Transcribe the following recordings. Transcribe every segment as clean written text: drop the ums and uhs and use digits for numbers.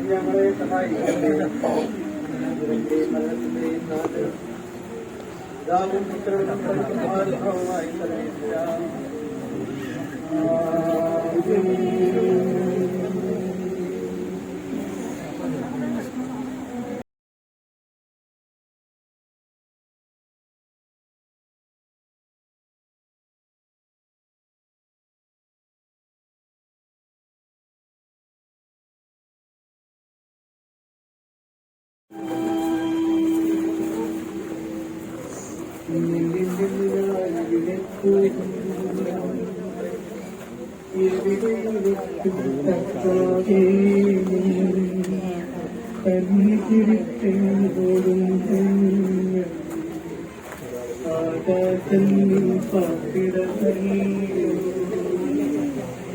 ഞങ്ങളെ സഹായിക്കട്ടെ. പിതാവും പുത്രനും പരിശുദ്ധാത്മാവുമായി സർവ്വേശ്വരാ.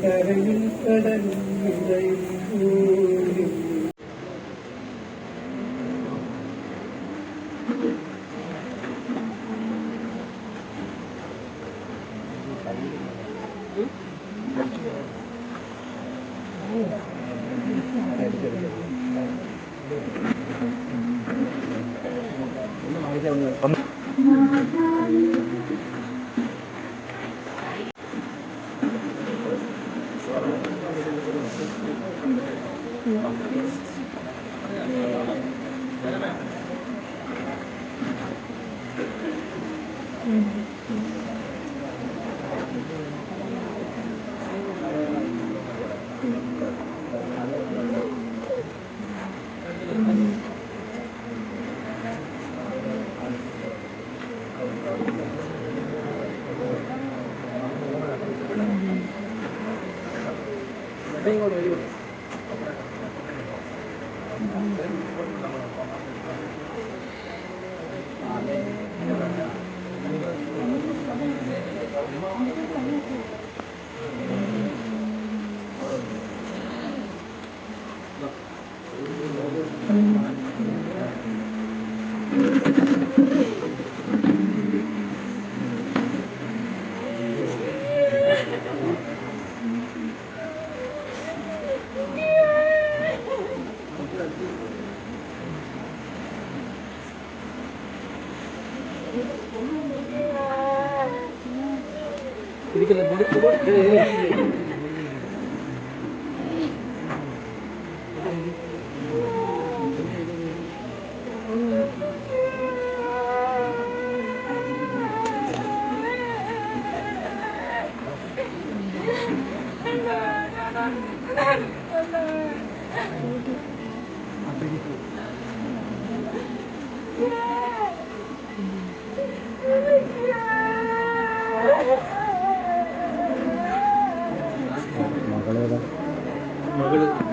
കരയിൽ കടലും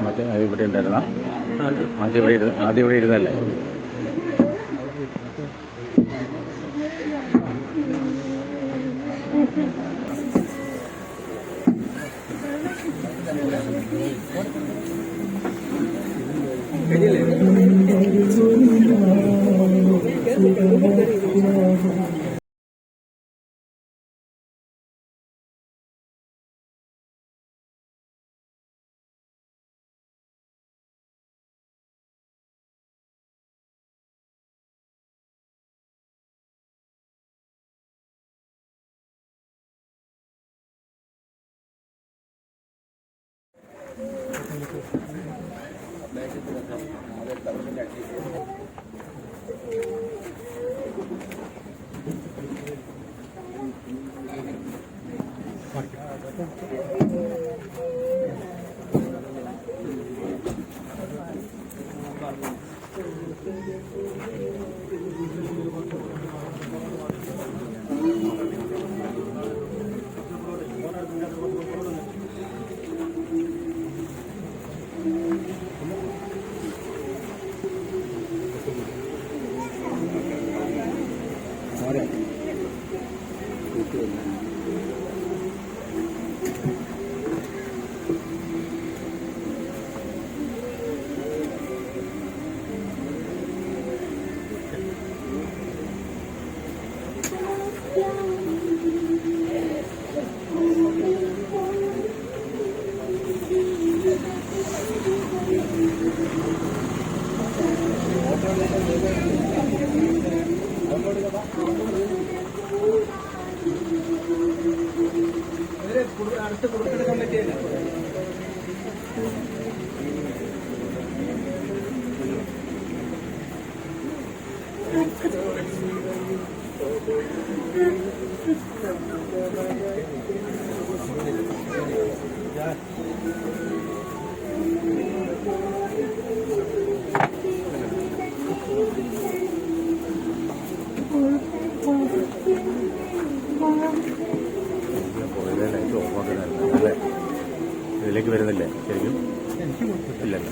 മറ്റേ ഇവിടെ ഉണ്ടായിരുന്ന ആദ്യം ഇവിടെ ഇരുന്നല്ലേ? പോയത് ലൈറ്റ് ഓഫാക്കുന്നായിരുന്നു അല്ലേ? ഇതിലേക്ക് വരുന്നില്ലേ ശരിക്കും? ഇല്ലല്ലോ.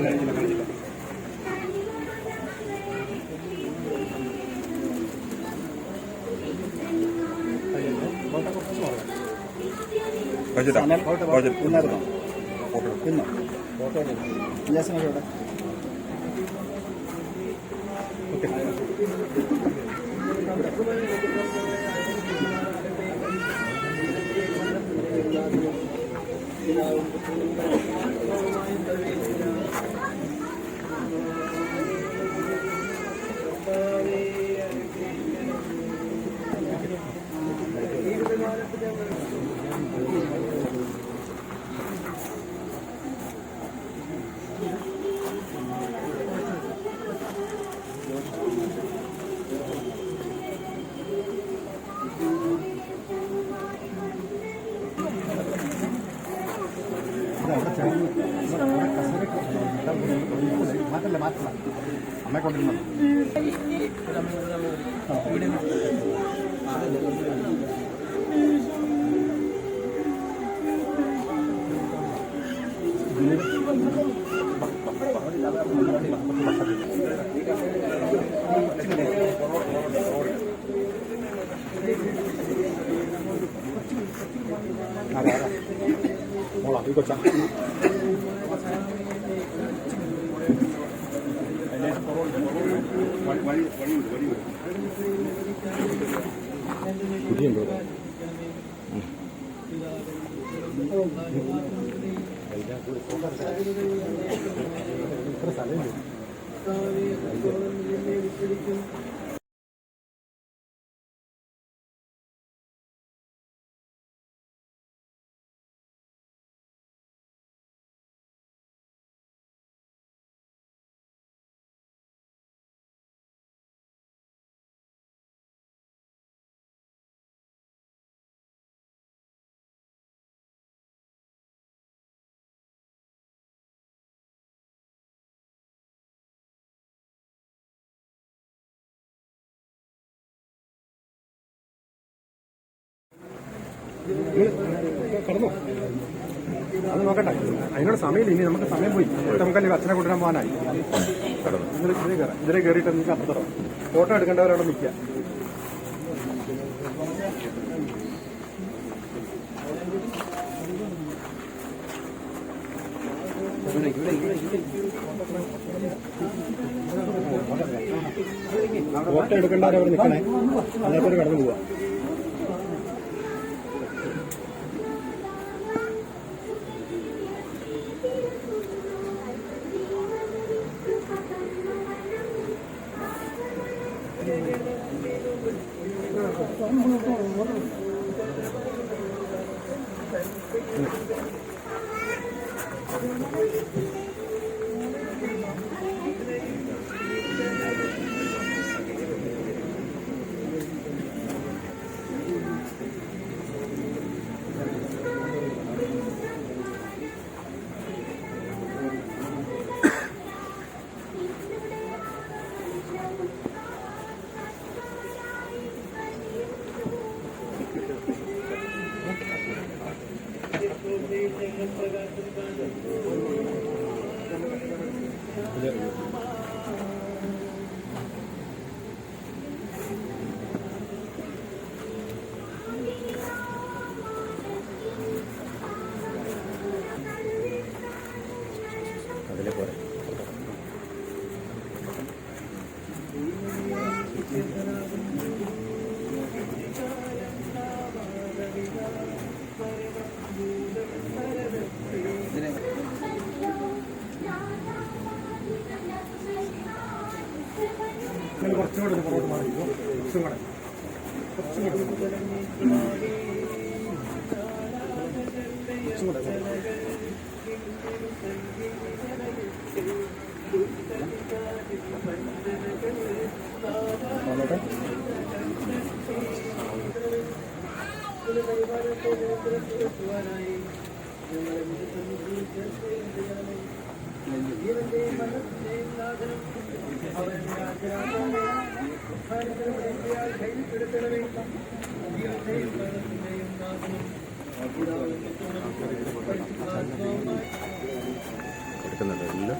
കഴിഞ്ഞില്ല ഇന്നായിരുന്നോ ഇന്നോ ഫോട്ടോ വിലാസനൊക്കെ ഇവിടെ ഓക്കെ മാറ്റല്ല മാറ്റല്ല അമ്മയെ കൊണ്ടിരുന്നത് മോളാ ഈ കൊച്ചാ പുതിയുണ്ടോ ഇത്ര സ്ഥലമില്ല കടന്നു അത് നോക്കട്ടെ അതിനോട് സമയമില്ല ഇനി നമുക്ക് സമയം പോയി നമുക്കല്ലേ അച്ഛനെ കൊണ്ടുവരാൻ പോകാനായി ഇതിലെ കയറിയിട്ട് നിങ്ങൾക്ക് അപ്പുറത്തോ ഫോട്ടോ എടുക്കേണ്ടവരവിടെ നിൽക്കുക ഫോട്ടോ എടുക്കേണ്ടവരവിടെ നിൽക്കണേ അതിനകത്തൊരു കടന്നു പോവാ അതിലെ പോലെ കുറച്ചും കൂടെ പുറകോട്ട് മാറി കുറച്ചും കൂടെ എടുക്കുന്നുണ്ട് ഇല്ല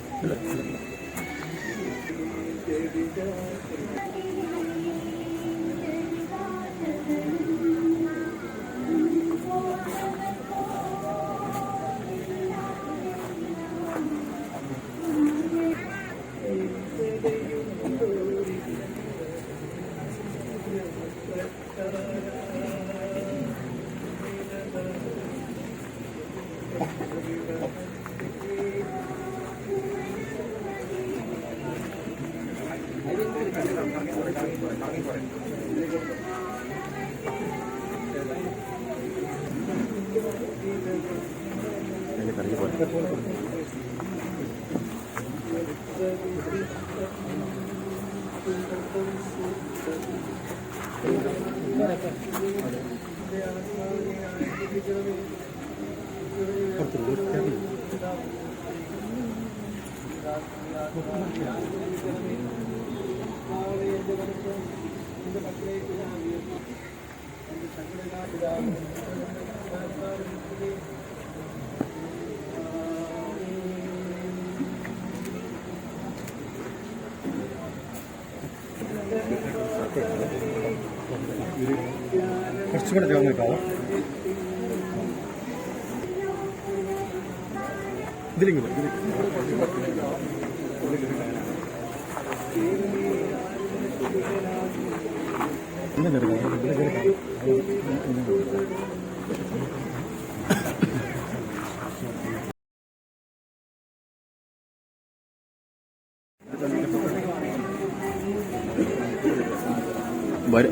കുറച്ചുകൂടെ ചേർന്ന് നിൽക്കാവോ? ഇതിലിങ്ങനെ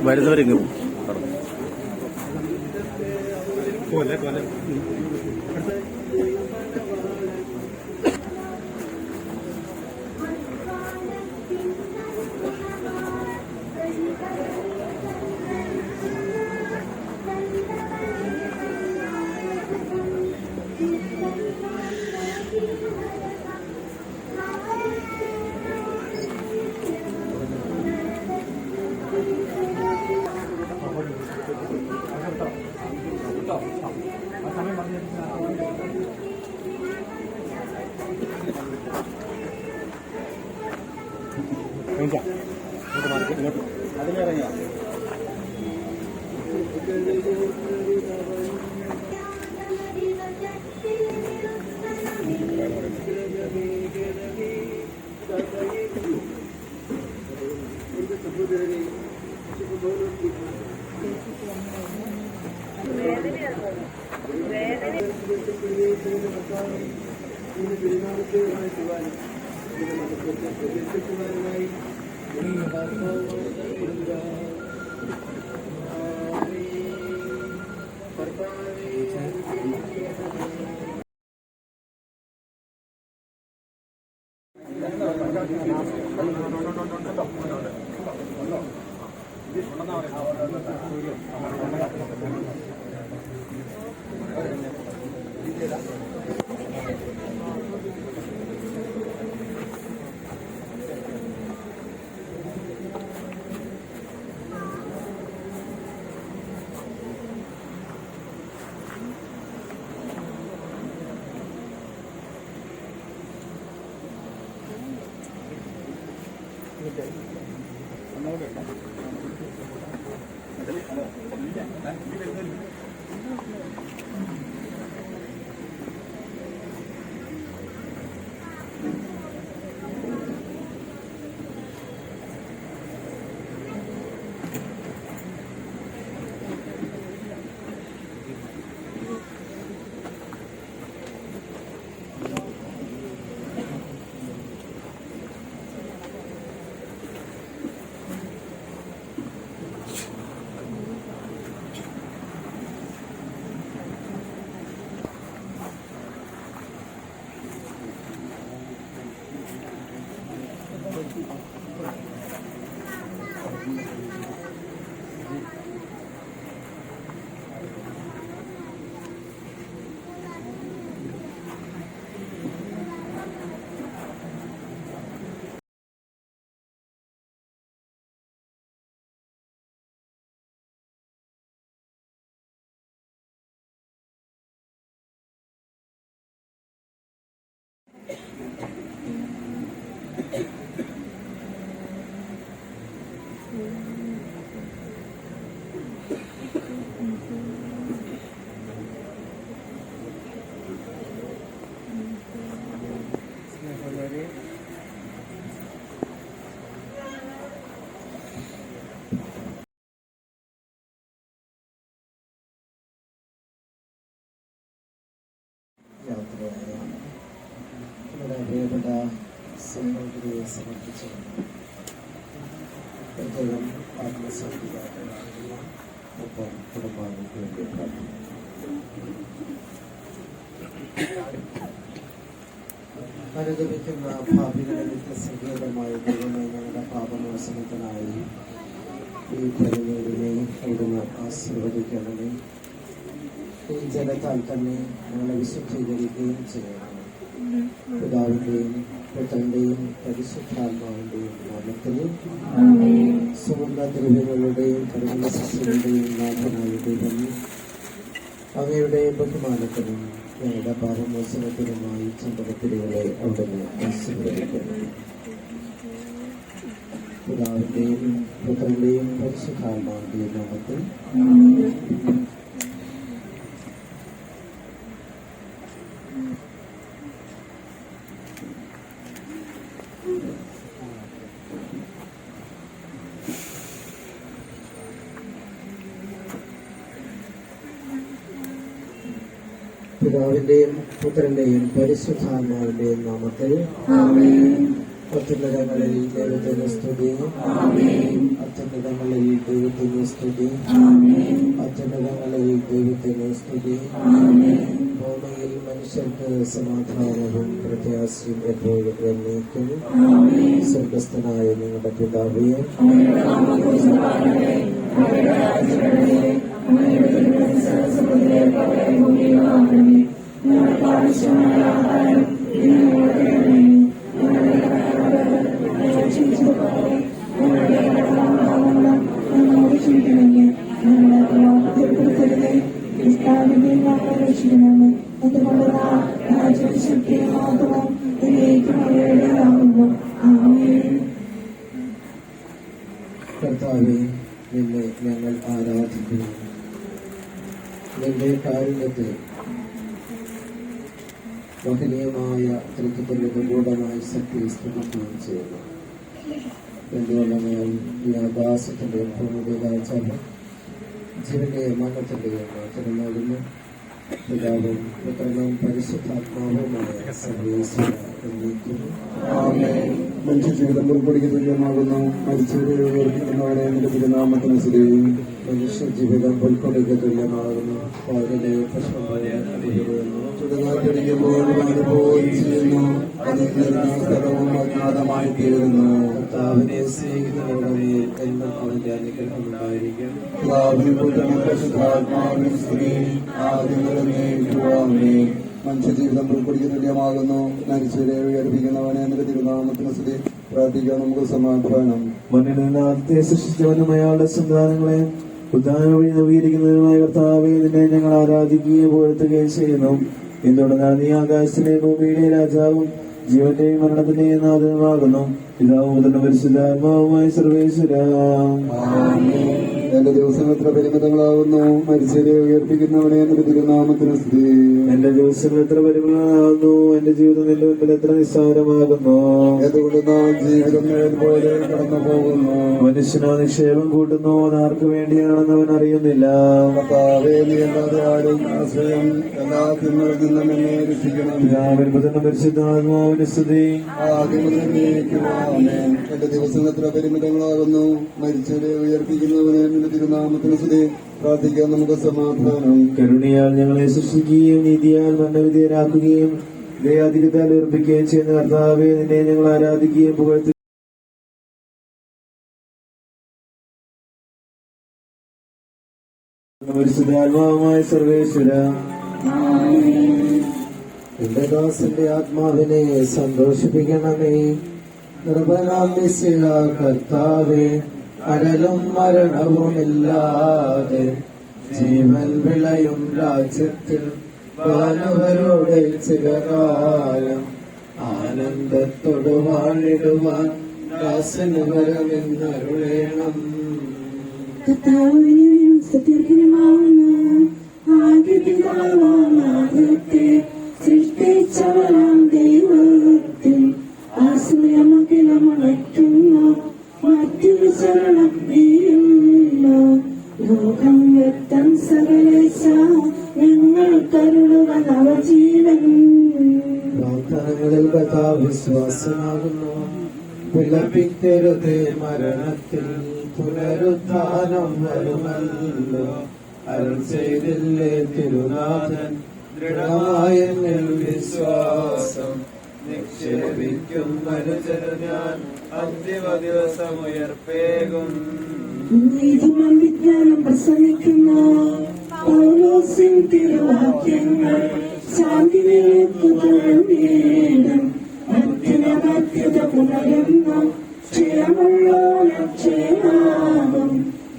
വരുന്നവരെങ്കിലും പോലെ പോലെ അതിലിറങ്ങിയ പ്രിയപ്പെട്ട സഹോദരിയെ സമർപ്പിച്ചു പ്രത്യേകം ആത്മസംഘിതാക്കളാകുന്ന ഒപ്പം കുടുംബാംഗങ്ങൾക്ക് വേണ്ടി പ്രാർത്ഥിക്കുന്നു. അനുഗമിക്കുന്ന ഭാവികളുടെ നിത്യസങ്കേതമായ ദൈവമേ, ഞങ്ങളുടെ പാപമോചനത്തിനായി ഈ പരിമേടിനെ അവിടുന്ന് ആശീർവദിക്കണമേ. ഈ ജലത്താൽ തന്നെ ഞങ്ങളെ വിശുദ്ധീകരിക്കുകയും ചെയ്യണം. പിതാവിന്റെയും പുത്രന്റെയും പരിശുദ്ധാത്മാവിന്റെയും നാമത്തിൽ സുഗന്ധ ദ്രവ്യങ്ങളുടെയും കരുണശിശുകളുടെയും നാഥനായ ദൈവമേ, അങ്ങയുടെ ബഹുമാനത്തിനും ഞങ്ങളുടെ പാപമോചനത്തിനുമായി ചന്ദ്രത്തിരികളെ അവിടുന്ന് ആശീർവദിക്കണം. പിതാവിന്റെയും പുത്രന്റെയും പരിശുദ്ധാത്മാവിന്റെയും നാമത്തിൽ പിതാവിന്റെയും പുത്രന്റെയും പരിശുദ്ധാത്മാവിന്റെയും നാമത്തിൽ അത്യുന്നതങ്ങളിൽ ദൈവത്തിന് സ്തുതി, അത്യുന്നതങ്ങളിൽ ദൈവത്തിന് സ്തുതി, അത്യുന്നതങ്ങളിൽ ദൈവത്തിന് സ്തുതി. ഭൂമിയിൽ മനുഷ്യർക്ക് സമാധാനവും പ്രത്യാശയും എപ്പോഴും എന്നേക്കും. സ്വർഗസ്ഥനായ നിങ്ങളുടെ പിതാവേ, കർത്താവേ, നിന്നെ ഞങ്ങൾ ആരാധിക്കുന്നു. നിന്റെ കാരുണ്യത്തെ മഹനീയമായ തൃത്വത്തിന്റെ നിഗൂഢമായ ശക്തി സ്തുതിക്കുകയും ചെയ്യുന്നു. എന്തുകൊണ്ടെന്നാൽ ഈ ആകാശത്തിന്റെ ഭൂമിയിലാച്ചാൽ ജീവന്റെയും മരണത്തിന്റെയും തിരുനാളുന്നു. പിതാവും പുത്രനും പരിശുദ്ധാത്മാവുമായ സർവ്വേശ്വര എന്നേക്കും. മനുഷ്യജീവിതം ഉൾപ്പെടുത്തി തുല്യമാകുന്നു. മരിച്ചവരെ ഉയർത്തുന്നവരെ നിന്റെ തിരുനാമത്തിന് സ്തുതി. മനുഷ്യ ജീവിതം ഉൾക്കൊള്ളിക്ക് തുല്യമാകുന്നു. പൗരനെ പുഷ്പം പോലെ അനുഗ്രഹിക്കുന്നു. ചുടുകാറ്റടിക്കുമ്പോൾ അനുഭവം ചെയ്യുന്നു. അതിന്റെ സ്ഥലവും അജ്ഞാതമായി തീരുന്നു. കർത്താവിനെ സ്നേഹിക്കുന്നവരുടെ എന്നും അവന്റെ അനുഗ്രഹം ഉണ്ടായിരിക്കും. പിതാവിനും പുത്രനും പരിശുദ്ധാത്മാവിനും സ്തുതി. ആദ്യം മനുഷ്യജീവിതം ഉൾപ്പെടുത്തി തുല്യമാകുന്നു. മരിച്ചവരെ ഉയർപ്പിക്കുന്നവനെ നിന്റെ തിരുനാമത്തിന് സ്തുതി. പ്രാർത്ഥിക്കാൻ നമുക്ക് സമാധാനം. മണ്ണിൽ നിന്ന് ആദ്യത്തെ സൃഷ്ടിച്ചവനും അയാളുടെ സന്താനങ്ങളെ ഉദ്ധാന വഴി നവീകരിക്കുന്നതിനുമായ കർത്താവെ, നിന്നെ ഞങ്ങൾ ആരാധിക്കുകയും പുകഴ്ത്തുകയും ചെയ്യുന്നു. എന്തുകൊണ്ടെന്നാൽ നീ ആകാശത്തിലെ ഭൂമിയിലെ രാജാവും ജീവന്റെയും മരണത്തിന്റെയും നാഥനുമാകുന്നു. പിതാവും പുത്രനും പരിശുദ്ധാത്മാവുമായി സർവേശ്വര. എന്റെ ദിവസം എത്ര പരിമിതങ്ങളാകുന്നു. മരിച്ചവരെ ഉയർപ്പിക്കുന്നവനെ നിന്റെ തിരുനാമത്തിന് സ്തുതി. എന്റെ ദിവസങ്ങൾ എത്ര പരിമിതമാകുന്നു. എന്റെ ജീവിതം നിന്റെ മുമ്പിൽ എത്ര നിസ്സാരമാകുന്നു. എന്തുകൊണ്ടെന്നാൽ ജീവിതം നിഴൽ പോലെ കടന്നു പോകുന്നു. മനുഷ്യനോ നിക്ഷേപം കൂട്ടുന്നു, അതാർക്ക് വേണ്ടിയാണെന്ന് അവൻ അറിയുന്നില്ല. കർത്താവേ, നീ അല്ലാതെ ആരും ആശ്രയം. എല്ലാ തിന്മകളിൽ നിന്നും എന്നെ രക്ഷിക്കണം. പിതാവിൻ പുത്രനും പരിശുദ്ധാത്മാവിന് സ്തുതി. ആദ്യം മുതൽ എന്നേക്കും ആമേൻ. എന്റെ ദിവസം എത്ര പരിമിതങ്ങളാകുന്നു. മരിച്ചവരെ ഉയർപ്പിക്കുന്നവനെ നിന്റെ തിരുനാമത്തിന് സ്തുതി. പ്രാർത്ഥിക്കാൻ നമുക്ക് സമാധാനം. കരുണയാൽ ഞങ്ങളെ സൃഷ്ടിക്കുകയും നീതിയാൽ മരണവിധേയരാക്കുകയും ദയാധികത്താൽ ഉറപ്പിക്കുകയും ചെയ്യുന്ന കർത്താവെ, നിന്നെ ഞങ്ങൾ ആരാധിക്കുകയും പുകഴ്ത്തുകയും പരിശുദ്ധാത്മാവുമായ സർവേശ്വര. എന്റെ ദാസന്റെ ആത്മാവിനെ സന്തോഷിപ്പിക്കണമേ. നിർഭനാം മിശിഹ കർത്താവേ, അടലും മരണവുമില്ലാതെ ജീവൻ വിളയും രാജ്യത്തിൽ വാനവരോടെ ചിരകാലം ആനന്ദത്തോടു വാഴിടുവാൻ ദാസന് വരമെന്നരുളേണം. കർത്താവിനും സ്തുത്യർഹനമാവുന്നു. ആദ്യപിതാവാമാകട്ടെ സൃഷ്ടിച്ചവരാം ദൈവത്തിൽ ആശ്രയമഖിലമണയ്ക്കുന്നു. മറ്റൊരു ശരണം നീയില്ല. ലോകം വ്യക്തം സകലേശ ഞങ്ങൾ കരുളുക നവജീവൻ. വാഗ്ദാനങ്ങളിൽ കർത്താവ് വിശ്വാസനാകുന്നു. വിലപിക്കരുതേ, മരണത്തിൽ പുനരുത്ഥാനം വരുമല്ലോ. അരുൾ ചെയ്തില്ലേ തിരുനാഥൻ, ദൃഢമായ വിശ്വാസം നിക്ഷേപിക്കും മനുജന് ഞാൻ അന്തിമ ദിവസം ഉയർപ്പേകും. നീതിമാൻ വിജ്ഞാനം പ്രസംഗിക്കുന്ന പൗലോസിൻ തിരുവാക്യങ്ങൾ ശാന്തി നിലനിർത്തും. മധ്യത പുനരുന്ന ക്ഷേമമുള്ളോളം ക്ഷേമാകും.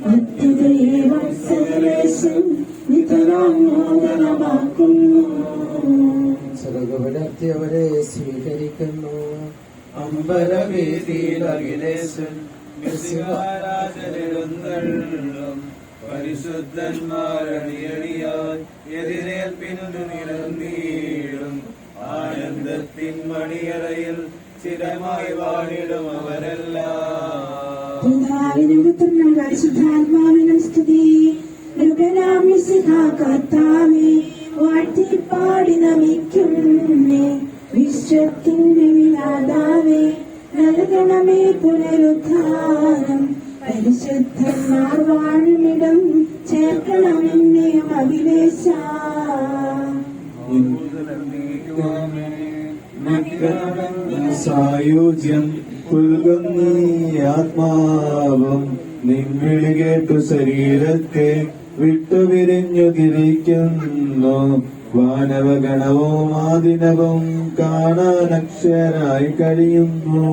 മധ്യതയേവം സകലേശം നിതരാമോദനമാക്കുന്നു. സ്വർഗവിടർത്തിയവരെ സ്വീകരിക്കുന്നു. അമ്പലവേദിയിൽ അഖിലേശൻ രാജനെഴുന്നള്ളും. പരിശുദ്ധന്മാരണിയണിയായി എതിരേൽപ്പിനു നിലനിടും. ആനന്ദത്തിൻ മണിയറയിൽ സ്ഥിരമായി വാണിടും അവരെല്ലാം. പിതാവിനും പുത്രനും പരിശുദ്ധാത്മാവിനും സ്തുതി. കർത്താവേ വാഴ്ത്തിപ്പാടി നമിക്കുന്നേ. വിശ്വത്തിന്റെ വിനാദാവേ നൽകണമേ പുനരുദ്ധാനം. പരിശുദ്ധന്മാർ വാഴുമിടം ചേർക്കണമെന്നേ അഖിലേശ. സായുജ്യം പുൽകുന്നീ ആത്മാവും നിൻവിളി കേട്ടു ശരീരത്തെ വിട്ടുപിരിഞ്ഞു തിരിക്കുന്നു. വാനവഗണവും ആദിനവും കാണാനക്ഷരായി കഴിയുന്നു.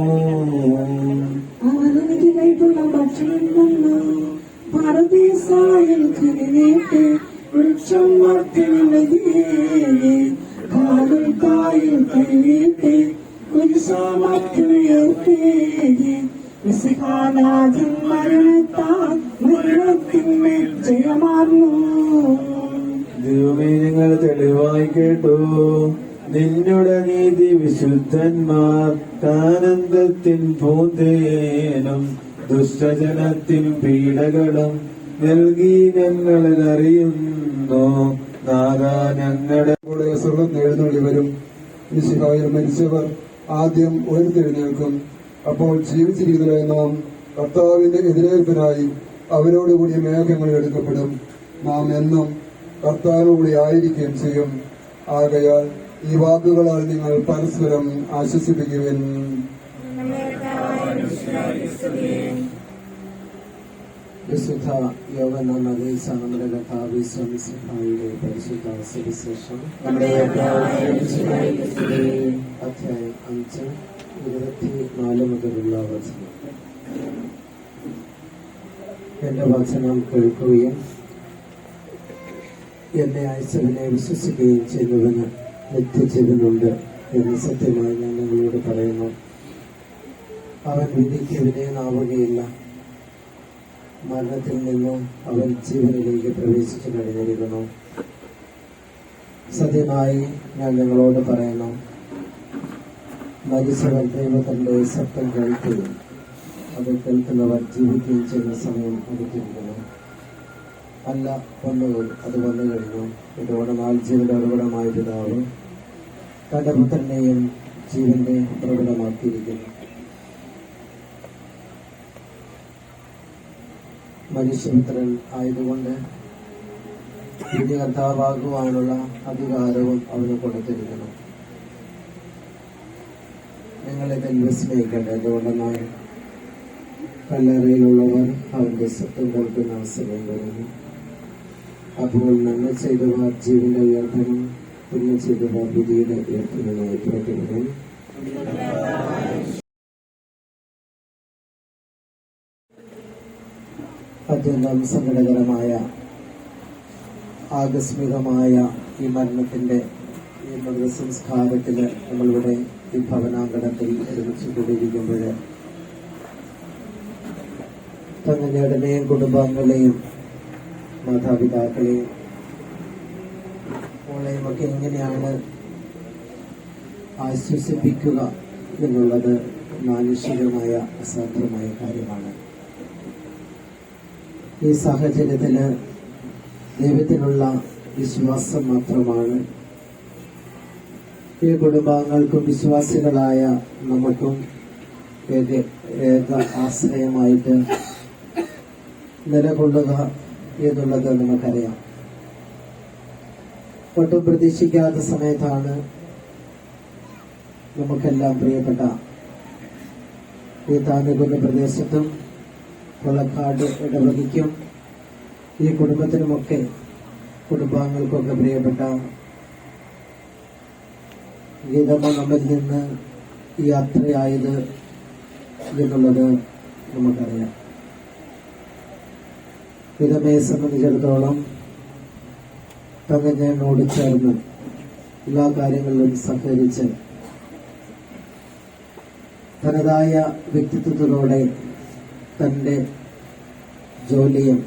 അവനെനിക്ക് കൈപ്പുള്ള ഭക്ഷണം തന്നു. പരദേശായിൽ കരുനേട്ട് വൃക്ഷം വർദ്ധനമതിയേനെ. കാലിൽ കരുനേട്ട് കുരിശാമത്തിനുയർത്തേനെ. വിശകാനാഥൻ മരണത്താൽ മരണത്തിന്മേൽ ജയമാർന്നു. ദൈവമേ, ഞങ്ങൾ തെളിവായി കേട്ടു നിന്നുടെ നീതി. വിശുദ്ധന്മാർ ആനന്ദത്തിൻ പൂന്തേനും ദുഷ്ടജനത്തിൻ പീഡകളും നൽകി ഞങ്ങളറിയുന്നു. നാഥാ, ഞങ്ങളുടെ സ്വർഗം എഴുന്നള്ളി വരും. മിശിഹായിൽ മരിച്ചവർ ആദ്യം ഉയർത്തെഴുന്നേൽക്കും. അപ്പോൾ ജീവിച്ചിരിക്കുന്നവരായ നാം കർത്താവിന്റെ എതിരേൽപ്പിനായി അവരോടുകൂടി മേഘങ്ങളിൽ എടുക്കപ്പെടും. നാം എന്നും കർത്താവിനോടുകൂടി ആയിരിക്കുകയും ചെയ്യും. ആകയാൽ ഈ വാക്കുകളാൽ നിങ്ങൾ പരസ്പരം ആശ്വസിപ്പിക്കുവിൻ. വിശുദ്ധ യോഹന്നാൻ അറിയിച്ച നമ്മുടെ കർത്താവ് ഈശോമിശിഹായുടെ പരിശുദ്ധ സുവിശേഷം അധ്യായം 5:24 മുതലുള്ള വചനം. എന്റെ വചനം കേൾക്കുകയും എന്നെ അയച്ചവനെ വിശ്വസിക്കുകയും ചെയ്യുന്നവന് നിത്യജീവനുണ്ട് എന്ന് സത്യമായി ഞാൻ നിങ്ങളോട് പറയുന്നു. അവൻ വിധിക്ക് വിധേയനാവുകയില്ല. മരണത്തിൽ നിന്ന് അവൻ ജീവനിലേക്ക് പ്രവേശിച്ചു കഴിഞ്ഞിരിക്കുന്നു. സത്യമായി ഞാൻ നിങ്ങളോട് പറയുന്നു, മരിച്ചവർ ദൈവത്തിന്റെ ശബ്ദം കേൾക്കുകയും അത് കേൾക്കുന്നവർ ജീവിക്കുകയും ചെയ്യുന്ന സമയം അടുത്തിരിക്കുന്നു. അല്ല, വന്നുകൾ അത് വന്നു കഴിഞ്ഞു. ഇതോടെ നാൾ ജീവന്റെ ഉറവിടമായ പിതാവ് തന്റെ പുത്രനെയും ജീവന്റെ ഉറവിടമാക്കിയിരിക്കുന്നു. മനുഷ്യപുത്രൻ ആയതുകൊണ്ട് വിധികർത്താവാകുവാനുള്ള അധികാരവും അവന് കൊടുത്തിരിക്കുന്നു. നിങ്ങളിതിൽ വിസ്മയിക്കേണ്ട. എന്തുകൊണ്ടെന്നാൽ കല്ലറയിലുള്ളവർ അവന്റെ സ്വത്വം കേൾക്കുന്ന അവസരം വരുന്നു. അപ്പോൾ നന്മ ചെയ്തവർ ജീവന്റെ ഉയർത്തനും പുണ്യം ചെയ്തവർ വിധിയുടെ ഉയർത്തനുമായി പുറത്തുവിടും. അത്യന്തം സങ്കടകരമായ ആകസ്മികമായ ഈ മരണത്തിന്റെ ഈ മൃതസംസ്കാരത്തിന് നമ്മളിവിടെ ഈ ഭവനാങ്കണത്തിൽ ഒരുമിച്ച് കൂടിയിരിക്കുമ്പോൾ തങ്ങളുടെ ഉടനെയും കുടുംബാംഗങ്ങളെയും മാതാപിതാക്കളെയും മോളെയും ഒക്കെ എങ്ങനെയാണ് ആശ്വസിപ്പിക്കുക എന്നുള്ളത് മാനുഷികമായ അസാധ്യമായ കാര്യമാണ്. ഈ സാഹചര്യത്തില് ദൈവത്തിലുള്ള വിശ്വാസം മാത്രമാണ് ഈ കുടുംബാംഗങ്ങൾക്കും വിശ്വാസികളായ നമുക്കും ഏക ആശ്രയമായിട്ട് നിലകൊള്ളുക എന്നുള്ളത് നമുക്കറിയാം. ഒട്ടും പ്രതീക്ഷിക്കാത്ത സമയത്താണ് നമുക്കെല്ലാം പ്രിയപ്പെട്ട ഈ താന്നുകുന്ന പ്രദേശത്തും കൊളക്കാട് ഇടവകയ്ക്കും ഈ കുടുംബത്തിനുമൊക്കെ കുടുംബാംഗങ്ങൾക്കൊക്കെ പ്രിയപ്പെട്ട ഗീതമ്മ നമ്മിൽ നിന്ന് യാത്രയായത് എന്നുള്ളത് നമുക്കറിയാം. ഗീതമ്മയെ സംബന്ധിച്ചിടത്തോളം തങ്ങനോട് ചേർന്ന് എല്ലാ കാര്യങ്ങളിലും സഹകരിച്ച് തനതായ വ്യക്തിത്വത്തിലൂടെ തന്റെ ജോലിയും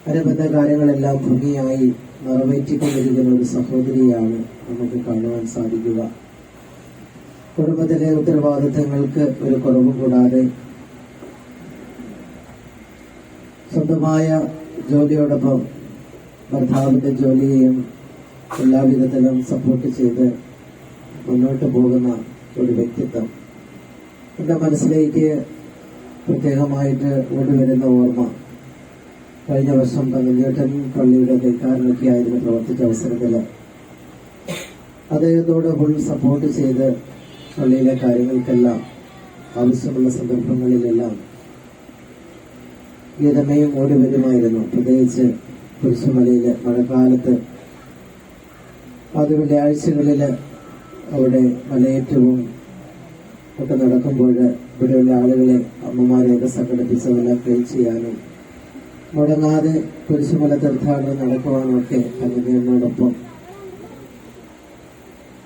അനുബന്ധ കാര്യങ്ങളെല്ലാം ഭംഗിയായി നിറവേറ്റിക്കൊണ്ടിരിക്കുന്ന ഒരു സഹോദരിയാണ് നമുക്ക് കാണുവാൻ സാധിക്കുക. കുടുംബത്തിലെ ഉത്തരവാദിത്തങ്ങൾക്ക് ഒരു കുറവും കൂടാതെ സ്വന്തമായ ജോലിയോടൊപ്പം ഭർത്താവിന്റെ ജോലിയെയും എല്ലാവിധത്തിലും സപ്പോർട്ട് ചെയ്ത് മുന്നോട്ട് പോകുന്ന ഒരു വ്യക്തിത്വം എന്റെ മനസ്സിലേക്ക് പ്രത്യേകമായിട്ട് ഓടിവരുന്ന ഓർമ്മ കഴിഞ്ഞ വർഷം തങ്കഞ്ഞേട്ടൻ പള്ളിയുടെ കൈക്കാരനൊക്കെ ആയിരുന്നു പ്രവർത്തിച്ച അവസരത്തില് അദ്ദേഹത്തോട് ഫുൾ സപ്പോർട്ട് ചെയ്ത് പള്ളിയിലെ കാര്യങ്ങൾക്കെല്ലാം ആവശ്യമുള്ള സന്ദർഭങ്ങളിലെല്ലാം ഗീതമയും ഓടി വരുമായിരുന്നു. പ്രത്യേകിച്ച് കുരിശുമലയില് മഴക്കാലത്ത് അത് വെള്ളിയാഴ്ചകളില് അവിടെ മലയേറ്റവും ഒക്കെ നടക്കുമ്പോൾ ഇവിടെയുള്ള ആളുകളെ അമ്മമാരെയൊക്കെ സംഘടിപ്പിച്ചതെല്ലാം ക്ലീൻ ചെയ്യാനും മുടങ്ങാതെ കുരിശുമല തീർത്ഥാടനം നടക്കുവാനും ഒക്കെ തങ്കമ്മയോടൊപ്പം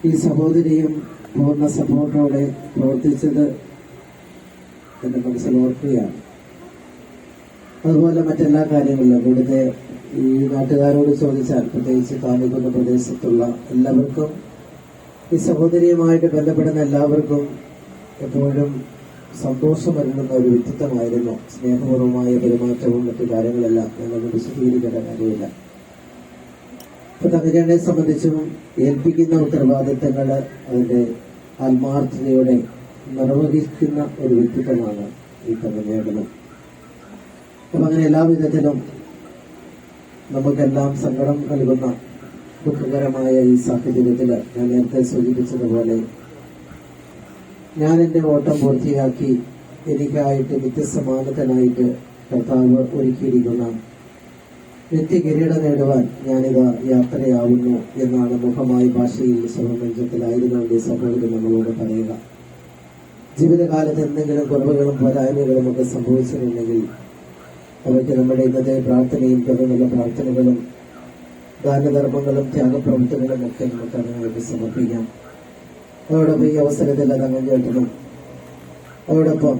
ഈ സഹോദരിയും പൂർണ്ണ സപ്പോർട്ടോടെ പ്രവർത്തിച്ചത് എന്റെ മനസ്സിൽ ഓർക്കുകയാണ്. അതുപോലെ മറ്റെല്ലാ കാര്യങ്ങളിലും ഇവിടുത്തെ ഈ നാട്ടുകാരോട് ചോദിച്ചാൽ പ്രത്യേകിച്ച് താമസിക്കുന്ന പ്രദേശത്തുള്ള എല്ലാവർക്കും ഈ സഹോദരിയുമായിട്ട് ബന്ധപ്പെടുന്ന എല്ലാവർക്കും എപ്പോഴും സന്തോഷം വരുന്ന ഒരു വ്യക്തിത്വമായിരുന്നു. സ്നേഹപൂർവമായ പെരുമാറ്റവും മറ്റു കാര്യങ്ങളെല്ലാം ഞങ്ങൾക്ക് വിശദീകരിക്കേണ്ട കാര്യമില്ല. ഇപ്പൊ തങ്കച്ചനെ സംബന്ധിച്ചും ഏൽപ്പിക്കുന്ന ഉത്തരവാദിത്തങ്ങൾ അതിന്റെ ആത്മാർത്ഥതയോടെ നിർവഹിക്കുന്ന ഒരു വ്യക്തിത്വമാണ് ഈ തങ്കച്ചേട്ടനും. അപ്പൊ അങ്ങനെ എല്ലാവിധത്തിലും നമുക്കെല്ലാം സങ്കടം നൽകുന്ന ദുഃഖകരമായ ഈ സാഹചര്യത്തിൽ ഞാൻ നേരത്തെ സൂചിപ്പിച്ചതുപോലെ ഞാൻ എന്റെ ഓട്ടം പൂർത്തിയാക്കി എനിക്കായിട്ട് നിത്യസമാനത്തിനായിട്ട് കർത്താവ് ഒരുക്കിയിരിക്കുന്ന നിത്യകിരീടം നേടുവാൻ ഞാനിത് യാത്രയാവുന്നു എന്നാണ് മുഖമായ ഭാഷയിൽ ശവമഞ്ചത്തിലായിരുന്ന സഹോദരൻ നമ്മളോട് പറയുക. ജീവിതകാലത്ത് എന്തെങ്കിലും കുറവുകളും പോരായ്മകളും ഒക്കെ സംഭവിച്ചിട്ടുണ്ടെങ്കിൽ അവർക്ക് നമ്മുടെ ഇന്നത്തെ പ്രാർത്ഥനയും തുടർന്നുള്ള പ്രാർത്ഥനകളും ദാനധർമ്മങ്ങളും ത്യാഗപ്രവൃത്തികളും ഒക്കെ നമുക്ക് അതിനായിട്ട് സമർപ്പിക്കാം. അതോടൊപ്പം ഈ അവസരത്തിൽ തങ്കച്ചേട്ടനും അതോടൊപ്പം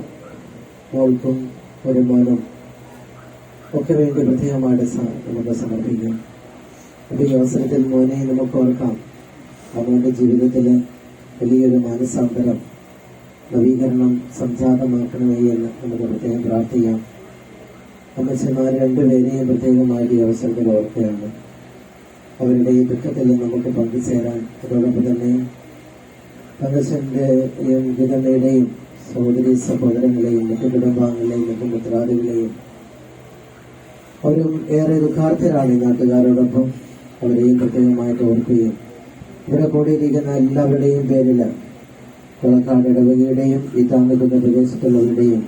മോൾക്കും വരുമാനം ഒക്കെ വേണ്ടി പ്രത്യേകമായിട്ട് നമുക്ക് സമർപ്പിക്കാം. അപ്പൊ ഈ അവസരത്തിൽ മോനെ നമുക്ക് ഓർക്കാം. അവന്റെ ജീവിതത്തില് വലിയൊരു മാനസാന്തരം നവീകരണം സംജാതമാക്കണമേ എന്ന് നമുക്ക് പ്രത്യേകം പ്രാർത്ഥിക്കാം. അമ്മച്ചമാർ രണ്ടുപേരെയും പ്രത്യേകമായിട്ട് ഈ അവസരത്തിൽ ഓർക്കുകയാണ്. അവരുടെ ഈ ദുഃഖത്തിൽ നമുക്ക് പങ്കുചേരാൻ അതോടൊപ്പം തന്നെ തങ്കച്ചന്റെയും ഗീതമ്മയുടെയും സഹോദരി സഹോദരങ്ങളെയും മറ്റു കുടുംബാംഗങ്ങളെയും മറ്റു മുദ്രാദികളെയും അവരും ഏറെ ദുഃഖാർത്ഥരാണ് ഈ നാട്ടുകാരോടൊപ്പം. അവരെയും പ്രത്യേകമായിട്ട് ഓർക്കുകയും ഇവിടെ കൂടിയിരിക്കുന്ന എല്ലാവരുടെയും പേരിൽ കൊളക്കാട് ഇടവകയുടെയും ഈ താമസിക്കുന്ന പ്രദേശത്തുള്ളവരുടെയും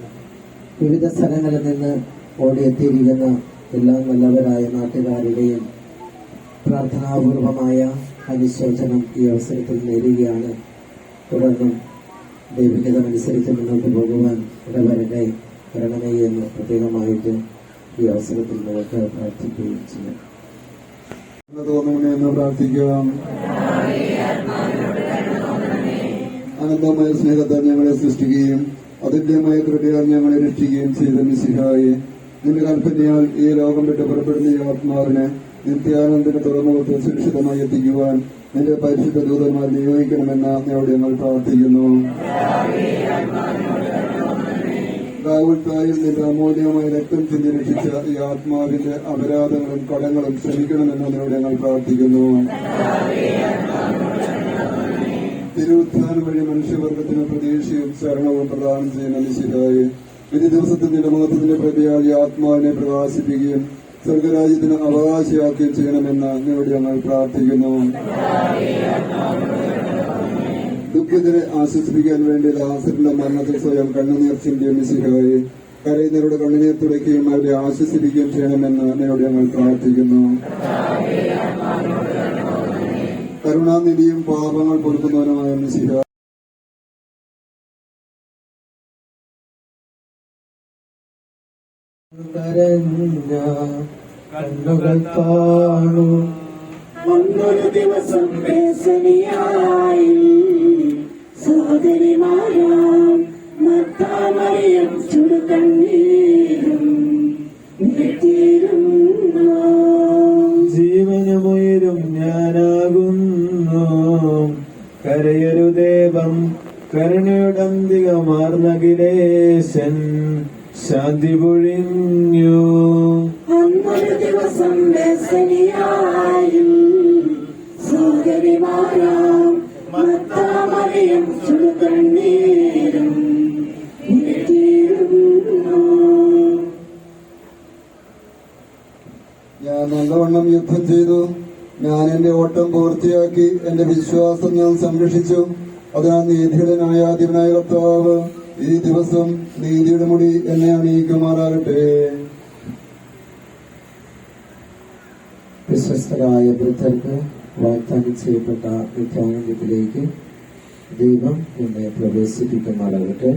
വിവിധ സ്ഥലങ്ങളിൽ നിന്ന് ഓടിയെത്തിയിരിക്കുന്ന എല്ലാ നല്ലവരായ നാട്ടുകാരുടെയും പ്രാർത്ഥനാപൂർവമായ അനുശോചനം ഈ അവസരത്തിൽ നേരുകയാണ്. തുടർന്നും ദൈവഹിതമനുസരിച്ച് മുന്നോട്ട് പോകുവാൻ ഇടവരട്ടെ വരണമേ എന്ന് പ്രത്യേകമായിട്ട് ഈ അവസരത്തിൽ നമുക്ക് പ്രാർത്ഥിക്കുകയും ചെയ്യാം. തോന്നണമെന്ന് പ്രാർത്ഥിക്കാം. അനന്തമായ സ്നേഹത്താൽ ഞങ്ങളെ സൃഷ്ടിക്കുകയും അതിന്റെമായ കൃപയാൽ ഞങ്ങളെ രക്ഷിക്കുകയും ചെയ്ത മിശിഹായെ, നിന്റെ കൽപ്പനയാൽ ഈ ലോകം വിട്ട് പുറപ്പെടുന്ന ഈ ആത്മാവിനെ നിത്യാനന്ദന് തുറമുഖത്ത് സുരക്ഷിതമായി എത്തിക്കുവാൻ നിന്റെ പരിശുദ്ധ ദൂതന്മാർ നിയോഗിക്കണമെന്ന് ഞങ്ങളോട് ഞങ്ങൾ പ്രാർത്ഥിക്കുന്നു. ദാവൂദായിൽ നിന്റെ അമൂല്യമായ രക്തം ചിന്തി രക്ഷിച്ച ഈ ആത്മാവിന്റെ അപരാധങ്ങളും കടങ്ങളും ക്ഷമിക്കണമെന്ന് ഞങ്ങളോട് ഞങ്ങൾ പ്രാർത്ഥിക്കുന്നു. തിരുവുത്ഥാനം വഴി മനുഷ്യവർഗത്തിന് പ്രതീക്ഷയും ശരണവും പ്രദാനം ചെയ്യുന്ന മിശിഹായെ വിധി ദിവസത്തിന്റെ മഹത്വത്തിന്റെ പ്രഭയാൽ ഈ ആത്മാവിനെ പ്രകാശിപ്പിക്കുകയും സ്വർഗരാജ്യത്തിന് അവകാശിയാക്കുകയും ചെയ്യണമെന്ന് നിങ്ങളുടെ ഞങ്ങൾ പ്രാർത്ഥിക്കുന്നു. ദുഃഖിതരെ ആശ്വസിപ്പിക്കാൻ വേണ്ടി ലാസറിന്റെ മരണത്തിൽ സ്വയം കണ്ണുനീർ ചിന്തിയ മിശിഹായെ കരയുന്നവരുടെ കണ്ണുനീർ തുടയ്ക്കുകയും അവരെ ആശ്വസിപ്പിക്കുകയും ചെയ്യണമെന്ന് നിന്നോട് ഞങ്ങൾ പ്രാർത്ഥിക്കുന്നു. കരുണാനിധിയും പാപങ്ങൾ പൊറുക്കുന്നവനുമായ മിശിഹ കണ്ണുകൾ കാണൂ ഒന്നൊരു ദിവസം വേസനിയായി സഹോദരിമാരാം മത്താമറിയം ചുടുകണ്ണീരും നിർത്തിയിരുന്നു. ജീവനുമുയരും ഞാനാകുന്നു കരയരുദേവം കരുണയുടന്തികമാർന്നഖിലേശൻ ശാന്തി പൊഴിഞ്ഞു. അന്നൊരു ദിവസം വേസനിയായി സഹോദരിമാരാം മത്താമറിയം ചുടുകണ്ണീരും നിർത്തിയിരുന്നു. ഞാൻ നല്ലവണ്ണം യുദ്ധം ചെയ്തു. ഞാൻ എന്റെ ഓട്ടം പൂർത്തിയാക്കി. എന്റെ വിശ്വാസം ഞാൻ സംരക്ഷിച്ചു. അതിനാൽ നീതിയുടെ ന്യായാധിപനായ കർത്താവ് ഈ ദിവസം നീതിയുടെ മുടി എന്നെ അണിയിക്കുമാറാകട്ടെ. വിശ്വസ്തരായ വൃദ്ധർക്ക് വാഗ്ദാനം ചെയ്യപ്പെട്ട നിത്യാനന്ദത്തിലേക്ക് ദൈവം എന്നെ പ്രവേശിപ്പിക്കുമാറാകട്ടെ.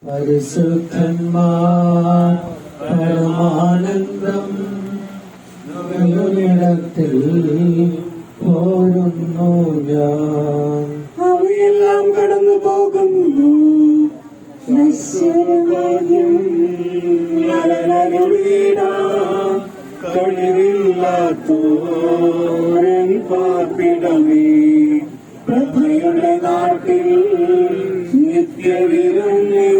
പരിശുദ്ധന്മാർ പരമാനന്ദം ത്തിൽ പോരുന്നു ഞാൻ. അവയെല്ലാം കടന്നു പോകുന്നു. നശ്വരമായും നരനരുളീടാം കഴിവില്ലാത്തോരൻ പാർപ്പിടമേ. പ്രഭയുടെ നാട്ടിൽ നിത്യവിരുന്നിൽ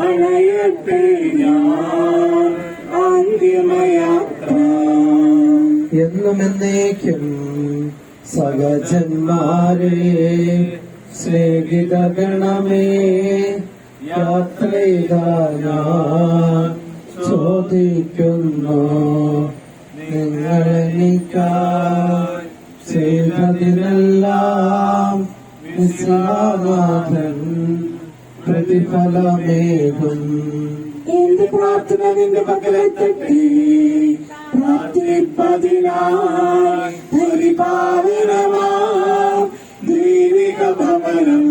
അണയട്ടെ ഞാൻ അന്തിമയാത്ര. എന്നും എന്നേക്കും സഹജന്മാരെ സ്നേഹിതഗണമേ യാത്രയിതാ ഞാൻ ചോദിക്കുന്നു. നിങ്ങളെനിക്കായി ചെയ്തതിനെല്ലാം നിസ്സാനാഥൻ പ്രതിഫലമേകും. എന്റെ പ്രാർത്ഥന നിന്റെ പക്കലെത്തട്ടെ. പ്രാർത്ഥിപ്പതിനായി പരിപാലനമാ ദൈവിക ഭവനം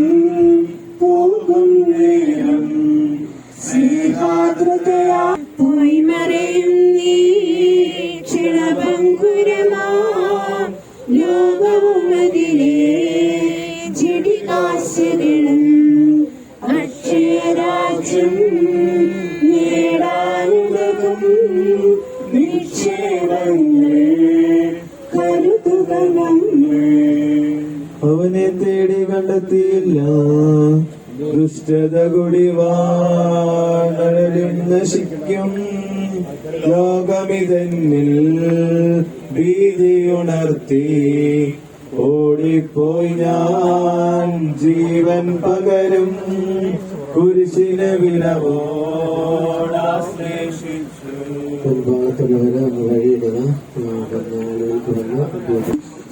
പോകും നേരം സ്നേഹാദ്രതയാ പോയി മറയും നീ ക്ഷണഭങ്കുരമാ ലോകവും അതിലെ ജഡികാശരണം അക്ഷയരാജ്യം നേടാനുതകും നിക്ഷേപങ്ങൾ കരുതുക നമ്മൾ. അവനെ തേടി കണ്ടെത്തിയില്ല. ദുഷ്ടത കുടിവാണലും നശിക്കും. ലോകമിതന്നിൽ ഭീതിയുണർത്തി ഓടിപ്പോയി ഞാൻ ജീവൻ പകരും കുരിശിനെ വിലവോടാശ്ലേഷിച്ചു. മുൻഭാഗത്തുള്ളവരെ ഒന്ന് വഴിയിടുക.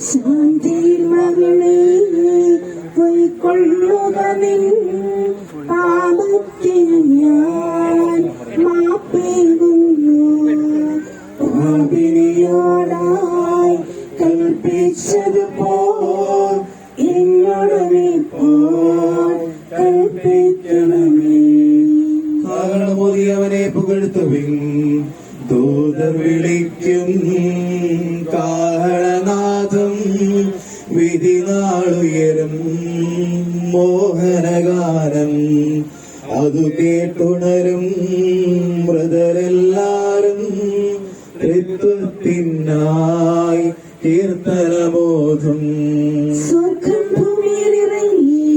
ശാന്തിയിൽ മകള് പൊയ്ക്കൊള്ളുക നിൻ പാപത്തിനു ഞാൻ മാപ്പേകുന്നു. പാപിനിയോടായി കൽപ്പിച്ചതുപോൽ എന്നോട് ഇപ്പോൾ കൽപ്പിക്കണമേ. അവനെ പുകഴ്ത്തുവിൻ. ദൂതർ വിളിക്കും കാഹളനാദം. വിധി നാളുയരും മോഹനഗാനം. അതു കേട്ടുണരും മൃതരെല്ലാരും മഹത്വത്തിനായി കീർത്തനബോധം. സ്വർഗം ഭൂമിയിലിറങ്ങി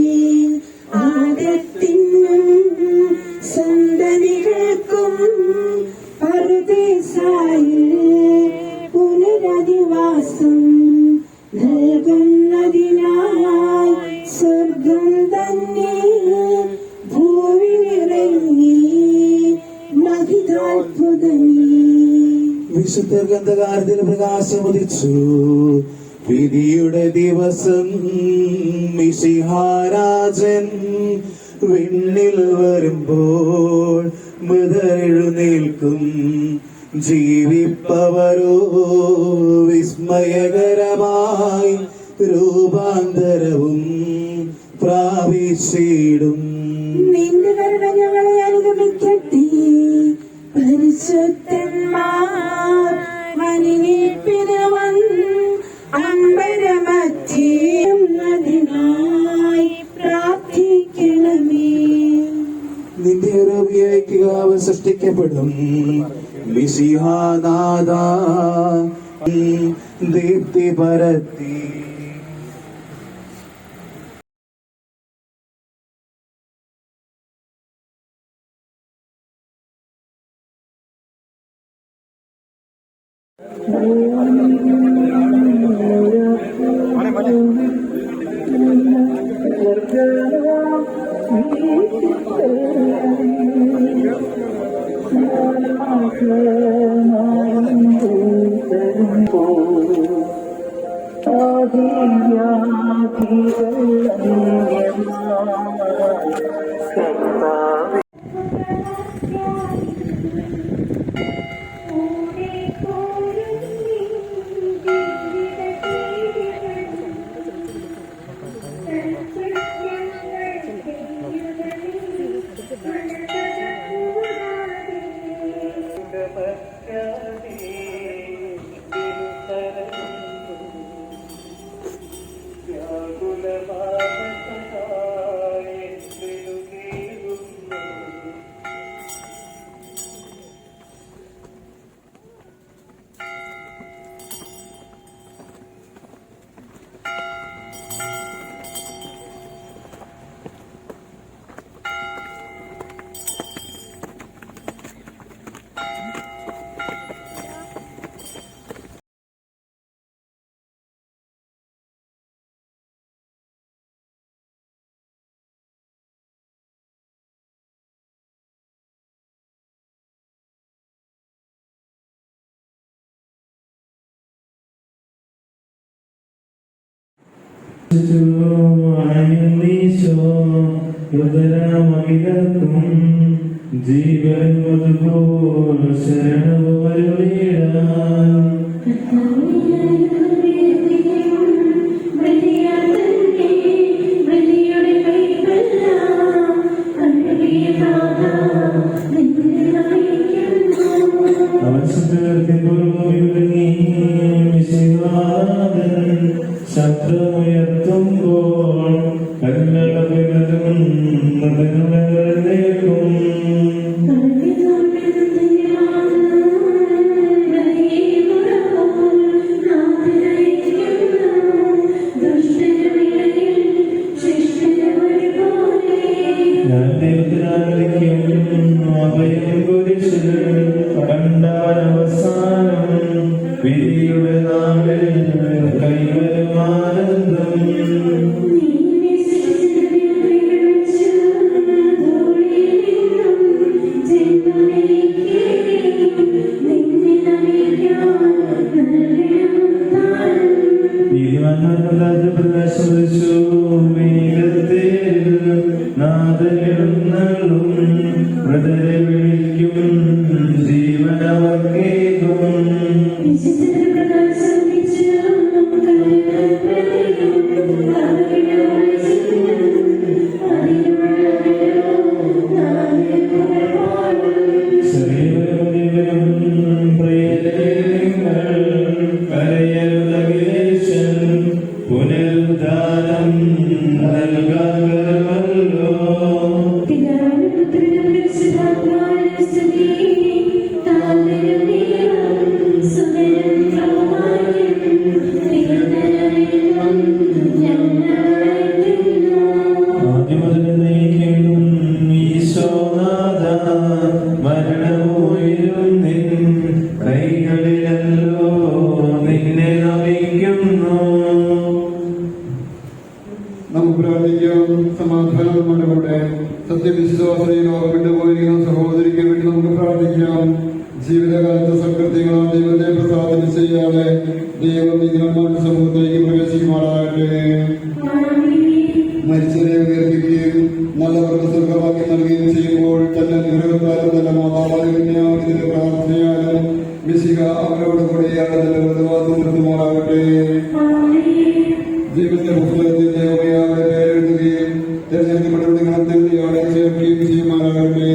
ആദത്തിനും സന്തതികൾക്കും പരദേശായി പുനരധിവാസം നൽകുന്നതിനായി സ്വർഗം തന്നെ ഭൂമിയിലിറങ്ങി മഹിതാത്ഭുതമേ. വിശുദ്ധ ഗന്ധകാരത്തിൽ പ്രകാശമുദിച്ചു. വിധിയുടെ ദിവസം മിശിഹാരാജൻ വിണ്ണിൽ വരുമ്പോൾ മൃതരെഴുന്നേൽക്കും. ജീവിപ്പവരോ വിസ്മയകരമായി രൂപാന്തരവും പ്രാപിച്ചിടും. നിന്റെ കരുണ ഞങ്ങളെ അനുഗമിക്കട്ടെ. പരിശുദ്ധന്മാർ വനിനിപ്പിനവൻ അമ്പരമധ്യേന്നതിനായി പ്രാർത്ഥിക്കണമേ. നിന്റെ ഉപയോഗിക്കുക അവൻ സൃഷ്ടിക്കപ്പെടും. മിശിഹാനാഥ ദീപ്തി പരത്തി. ജീവൻ അതുപോൽ ശരണമരുളിടാൻ ശബ്ദമുയർത്തുമ്പോൾ കണ്ണടവിലും മൃഗങ്ങളേക്കും ഞാൻ ദൈവത്തിനായിരിക്കും അഭയം കുരിശിൽ കണ്ടാനവസാനം വിധിയുടെ നാളിൽ കൈവരുമാനന്ദം. പ്രകാശിച്ചു മേഘത്തേരിൽ നാദനെഴുന്നള്ളും മൃതരെ വിളിക്കും ജീവനവർക്കേകും. പുനരുദ്ധാനം നൽകാമല്ലോ. പിതാവിനും പുത്രനും പരിശുദ്ധാത്മാവിനും സ്തുതി. താഴ്വരയിൽ ജീവിതകാലത്ത് സൽകൃത്യങ്ങളും ദൈവത്തെ പ്രസാദനം ചെയ്യാതെ ദൈവം നിങ്ങളുടെ സമൂഹത്തിലേക്ക് പ്രവേശിക്കുമാറാകട്ടെ. മരിച്ചവരെ ഉയർപ്പിക്കുകയും നല്ലവർക്ക് സ്വർഗമാക്കി നൽകുകയും ചെയ്യുമ്പോൾ തന്നെ അനുഗ്രഹത്താലും നല്ല മാതാവിന്റെ പ്രാർത്ഥനയാലും മിശിഹ അവരോട് കൂടിയാണ് നിർത്തുമാറാകട്ടെ. ജീവിതത്തിന്റെ പുസ്തകത്തിൽ ദൈവമയാളെ പേരെഴുതുകയും തെരഞ്ഞെടുക്കപ്പെട്ടവരുടെ ഗണത്തിൽ ഇയാളെ ചേർക്കുകയും ചെയ്യുമാറാകട്ടെ.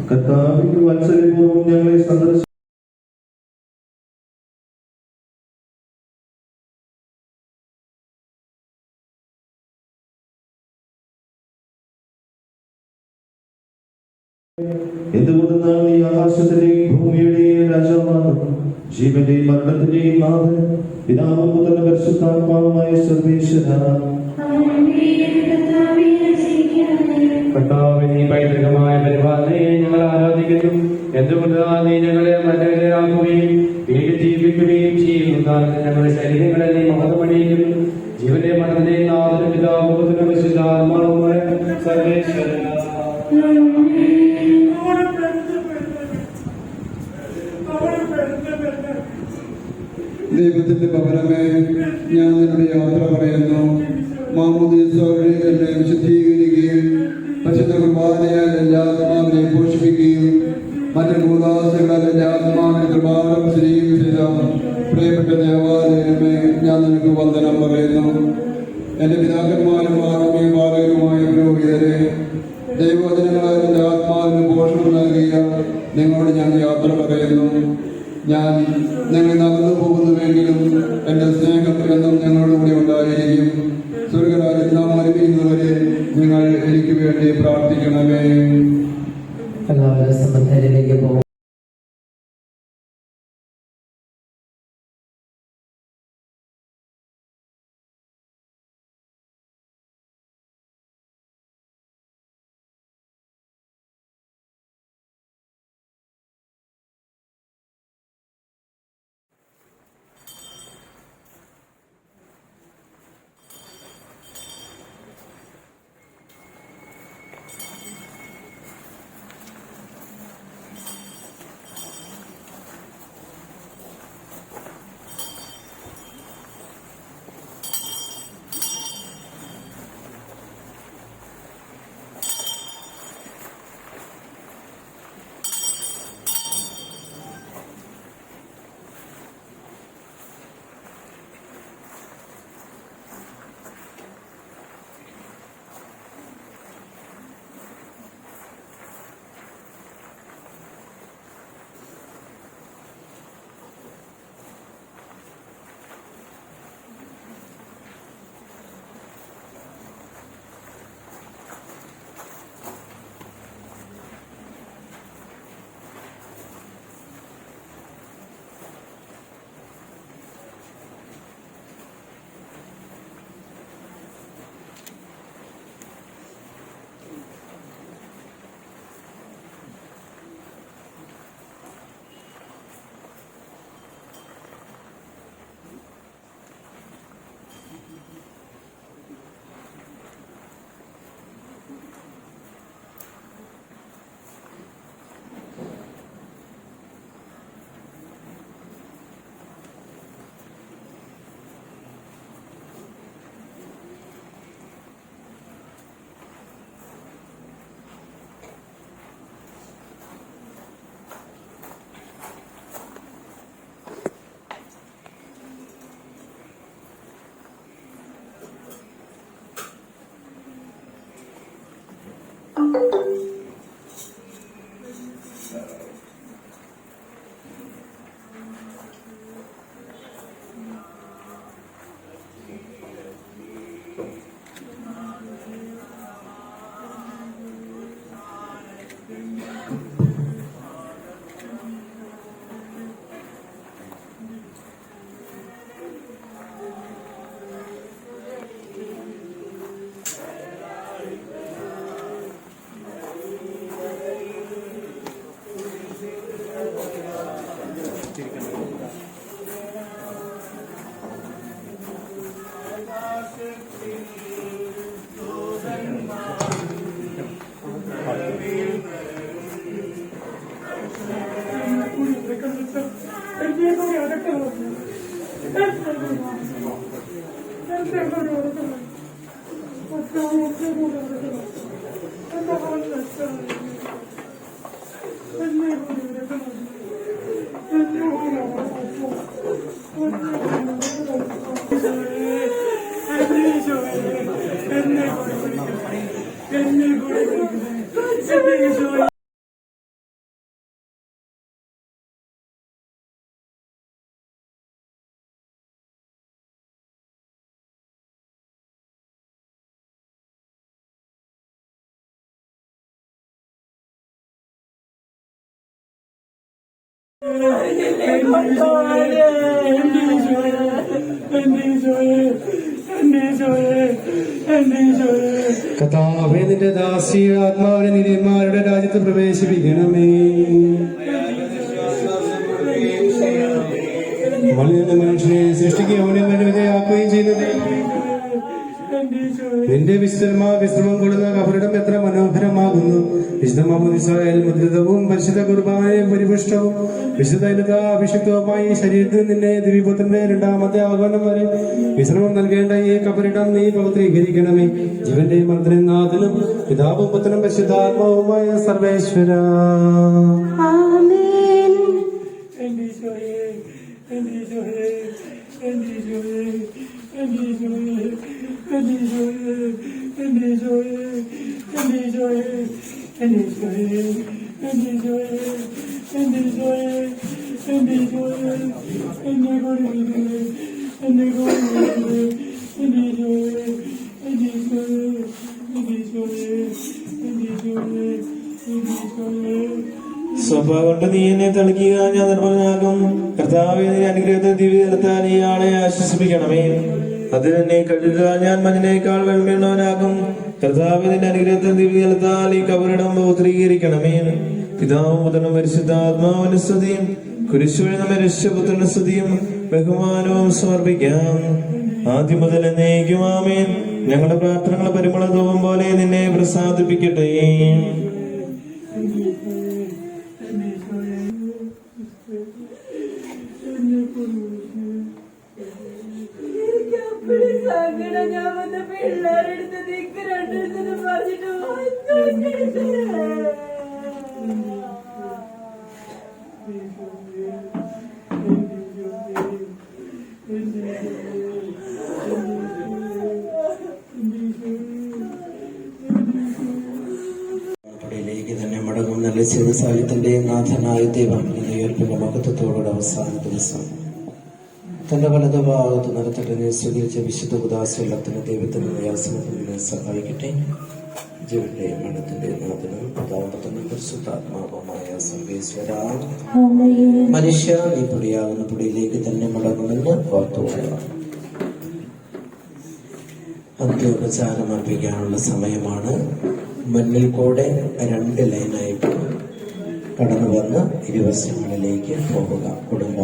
കർത്താവിന്റെ വാത്സല്യപൂർവ്വം ഞങ്ങളെ സന്ദർശിച്ചു. എന്തുകൊണ്ടെന്നാൽ നീ ആകാശത്തിന്റെയും ഭൂമിയുടെയും രാജാവാണ്, ജീവന്റെയും മരണത്തിന്റെയും നാഥൻ, പിതാവും പുത്രനും പരിശുദ്ധാത്മാവുമായ സർവേശ്വരനാണ്. കർത്താവിനെ പൈതൃകമായ പരിപാലനയെ ഞങ്ങൾ ആരാധിക്കുന്നു. എന്തുകൊണ്ടാണ് നീ ഞങ്ങളെ മരണരാക്കുകയും വീണ്ടും ജീവിപ്പിക്കുകയും ചെയ്യുന്നു. കാരണം ഞങ്ങളുടെ ശരീരങ്ങളെ നീ മഹത്വമണിയിക്കുന്നു. ജീവന്റെ മരണത്തിന്റെയും നാഥനും പിതാവും പുത്രനും പരിശുദ്ധാത്മാവുമായ സർവേശ്വരനാണ്. ദൈവത്തിന്റെ ഭവനമേ, ഞാൻ നിന്നോട് യാത്ര പറയുന്നു. മാമോദീസ വഴി എന്നെ വിശുദ്ധീകരിക്കുകയും പരിശുദ്ധ കുർബാനയാൽ എല്ലാ ആത്മാവിനെ പോഷിപ്പിക്കുകയും മറ്റു കൂതാശകളാൽ എല്ലാ ആത്മാവിനെ കൃപാവനം ചെയ്യുകയും ചെയ്ത പ്രിയപ്പെട്ട ദേവാലയമേ, ഞാൻ നിനക്ക് വന്ദനം പറയുന്നു. എന്റെ പിതാക്കന്മാരും ആത്മീയപാലകരുമായ പുരോഹിതരെ, ദൈവവചനങ്ങളാൽ എന്റെ ആത്മാവിന് പോഷണം നൽകിയ നിങ്ങളോട് ഞാൻ യാത്ര പറയുന്നു. ഞാൻ നിങ്ങൾ നടന്നു പോകുന്നുവെങ്കിലും എന്റെ സ്നേഹം എന്നും ഞങ്ങളോടുകൂടി ഉണ്ടായിരിക്കും. സ്വർഗരാജ്യത്തിൽ നാം അനുഭവിക്കുന്നവരെ നിങ്ങൾ എനിക്ക് വേണ്ടി പ്രാർത്ഥിക്കണമേ. എല്ലാവരും സമർത്ഥയിലേക്ക് പോകും. കർത്താവേ, നിന്റെ ദാസിയുടെ ആത്മാവിനെ നീതിമാരുടെ രാജ്യത്ത് പ്രവേശിപ്പിക്കണമേ. മനുഷ്യനെ സൃഷ്ടിക്കുകയും അവനെ വിധേയാക്കുകയും ചെയ്യുന്നത് നിന്റെ വിശുദ്ധന്മാർ വിശ്രമം കൊടുത്ത കബറിടം എത്ര മനോഹരമാകുന്നു. വിശുദ്ധമാമുദ്രിതവും മുദ്രിതവും പരിശുദ്ധ കുർബാനയും പരിപുഷ്ടവും വിശുദ്ധ ശരീരത്തിൽ നിന്നെ ദിവ്യപുത്രന്റെ രണ്ടാമത്തെ ആഗമനം വരെ വിശ്രമം നൽകേണ്ട ഈ കബറിടം നീ പവിത്രീകരിക്കണമേ. ജീവന്റെ മന്ത്രനാഥനും പിതാവും പുത്രനും പരിശുദ്ധാത്മാവുമായ സർവേശ്വര. സ്വഭാവം കൊണ്ട് നീ എന്നെ തളിക്കുക, ഞാൻ നിർമ്മലനാകും. കർത്താവേ, നീ അനുഗ്രഹത്തെ ദിവ്യത്താൽ ഈ ആളെ ആശ്വസിപ്പിക്കണമേ. അതിൽ എന്നെ കഴുകുക, ഞാൻ മഞ്ഞിനേക്കാൾ വെണ്മയുള്ളവനാകും. കർത്താവേ, നിന്റെ അനുഗ്രഹത്തെ ദിവ്യത്താൽ ഈ കബറിടം പൗത്രീകരിക്കണമേ. പിതാവും പുത്രനും പരിശുദ്ധാത്മാവിന് സ്തുതിയും കുരിശുവഴി നമ്മെ രക്ഷപുത്രന് സ്തുതിയും ബഹുമാനവും സമർപ്പിക്കാം, ആദ്യം മുതൽ എന്നേക്കും. ആമേൻ. ഞങ്ങളുടെ പ്രാർത്ഥനകളെ പരിമള ധൂപം പോലെ നിന്നെ പ്രസാദിപ്പിക്കട്ടെ. പിള്ളേരെടുത്ത് ദിക്ക് രണ്ടെടുത്തെന്ന് പറഞ്ഞിട്ട് ിലേക്ക് തന്നെ മടങ്ങും നല്ല ചെറുസാഹിത്യത്തിന്റെ നാഥനായ ദൈവം ഉയർപ്പിന്റെ മഹത്വത്തോടുകൂടെ അവസാന ദിവസം തന്റെ വലത് ഭാഗത്ത് നടത്തട്ടെ സ്വീകരിച്ച വിശുദ്ധ ഉദാസീലത്തിന് ദൈവത്തിന്റെ ന്യാസനത്തിന് സഹായിക്കട്ടെ. ജീവന്റെ മഠത്തിന്റെ നാഥനും പിതാവുപുത്രനും പരിശുദ്ധാത്മാവുമായ സർവേശ്വര. മനുഷ്യ നീ പൊടിയാകുന്ന പൊടിയിലേക്ക് തന്നെ മടങ്ങുമെന്ന് ഓർത്തുകൊള്ളുക. അന്ത്യോപചാരം അർപ്പിക്കാനുള്ള സമയമാണ്. മുന്നിൽ കൂടെ 2 ലൈനായിട്ട് കടന്നു വന്ന് ഇരുവശങ്ങളിലേക്ക് പോകുക. കുടുംബ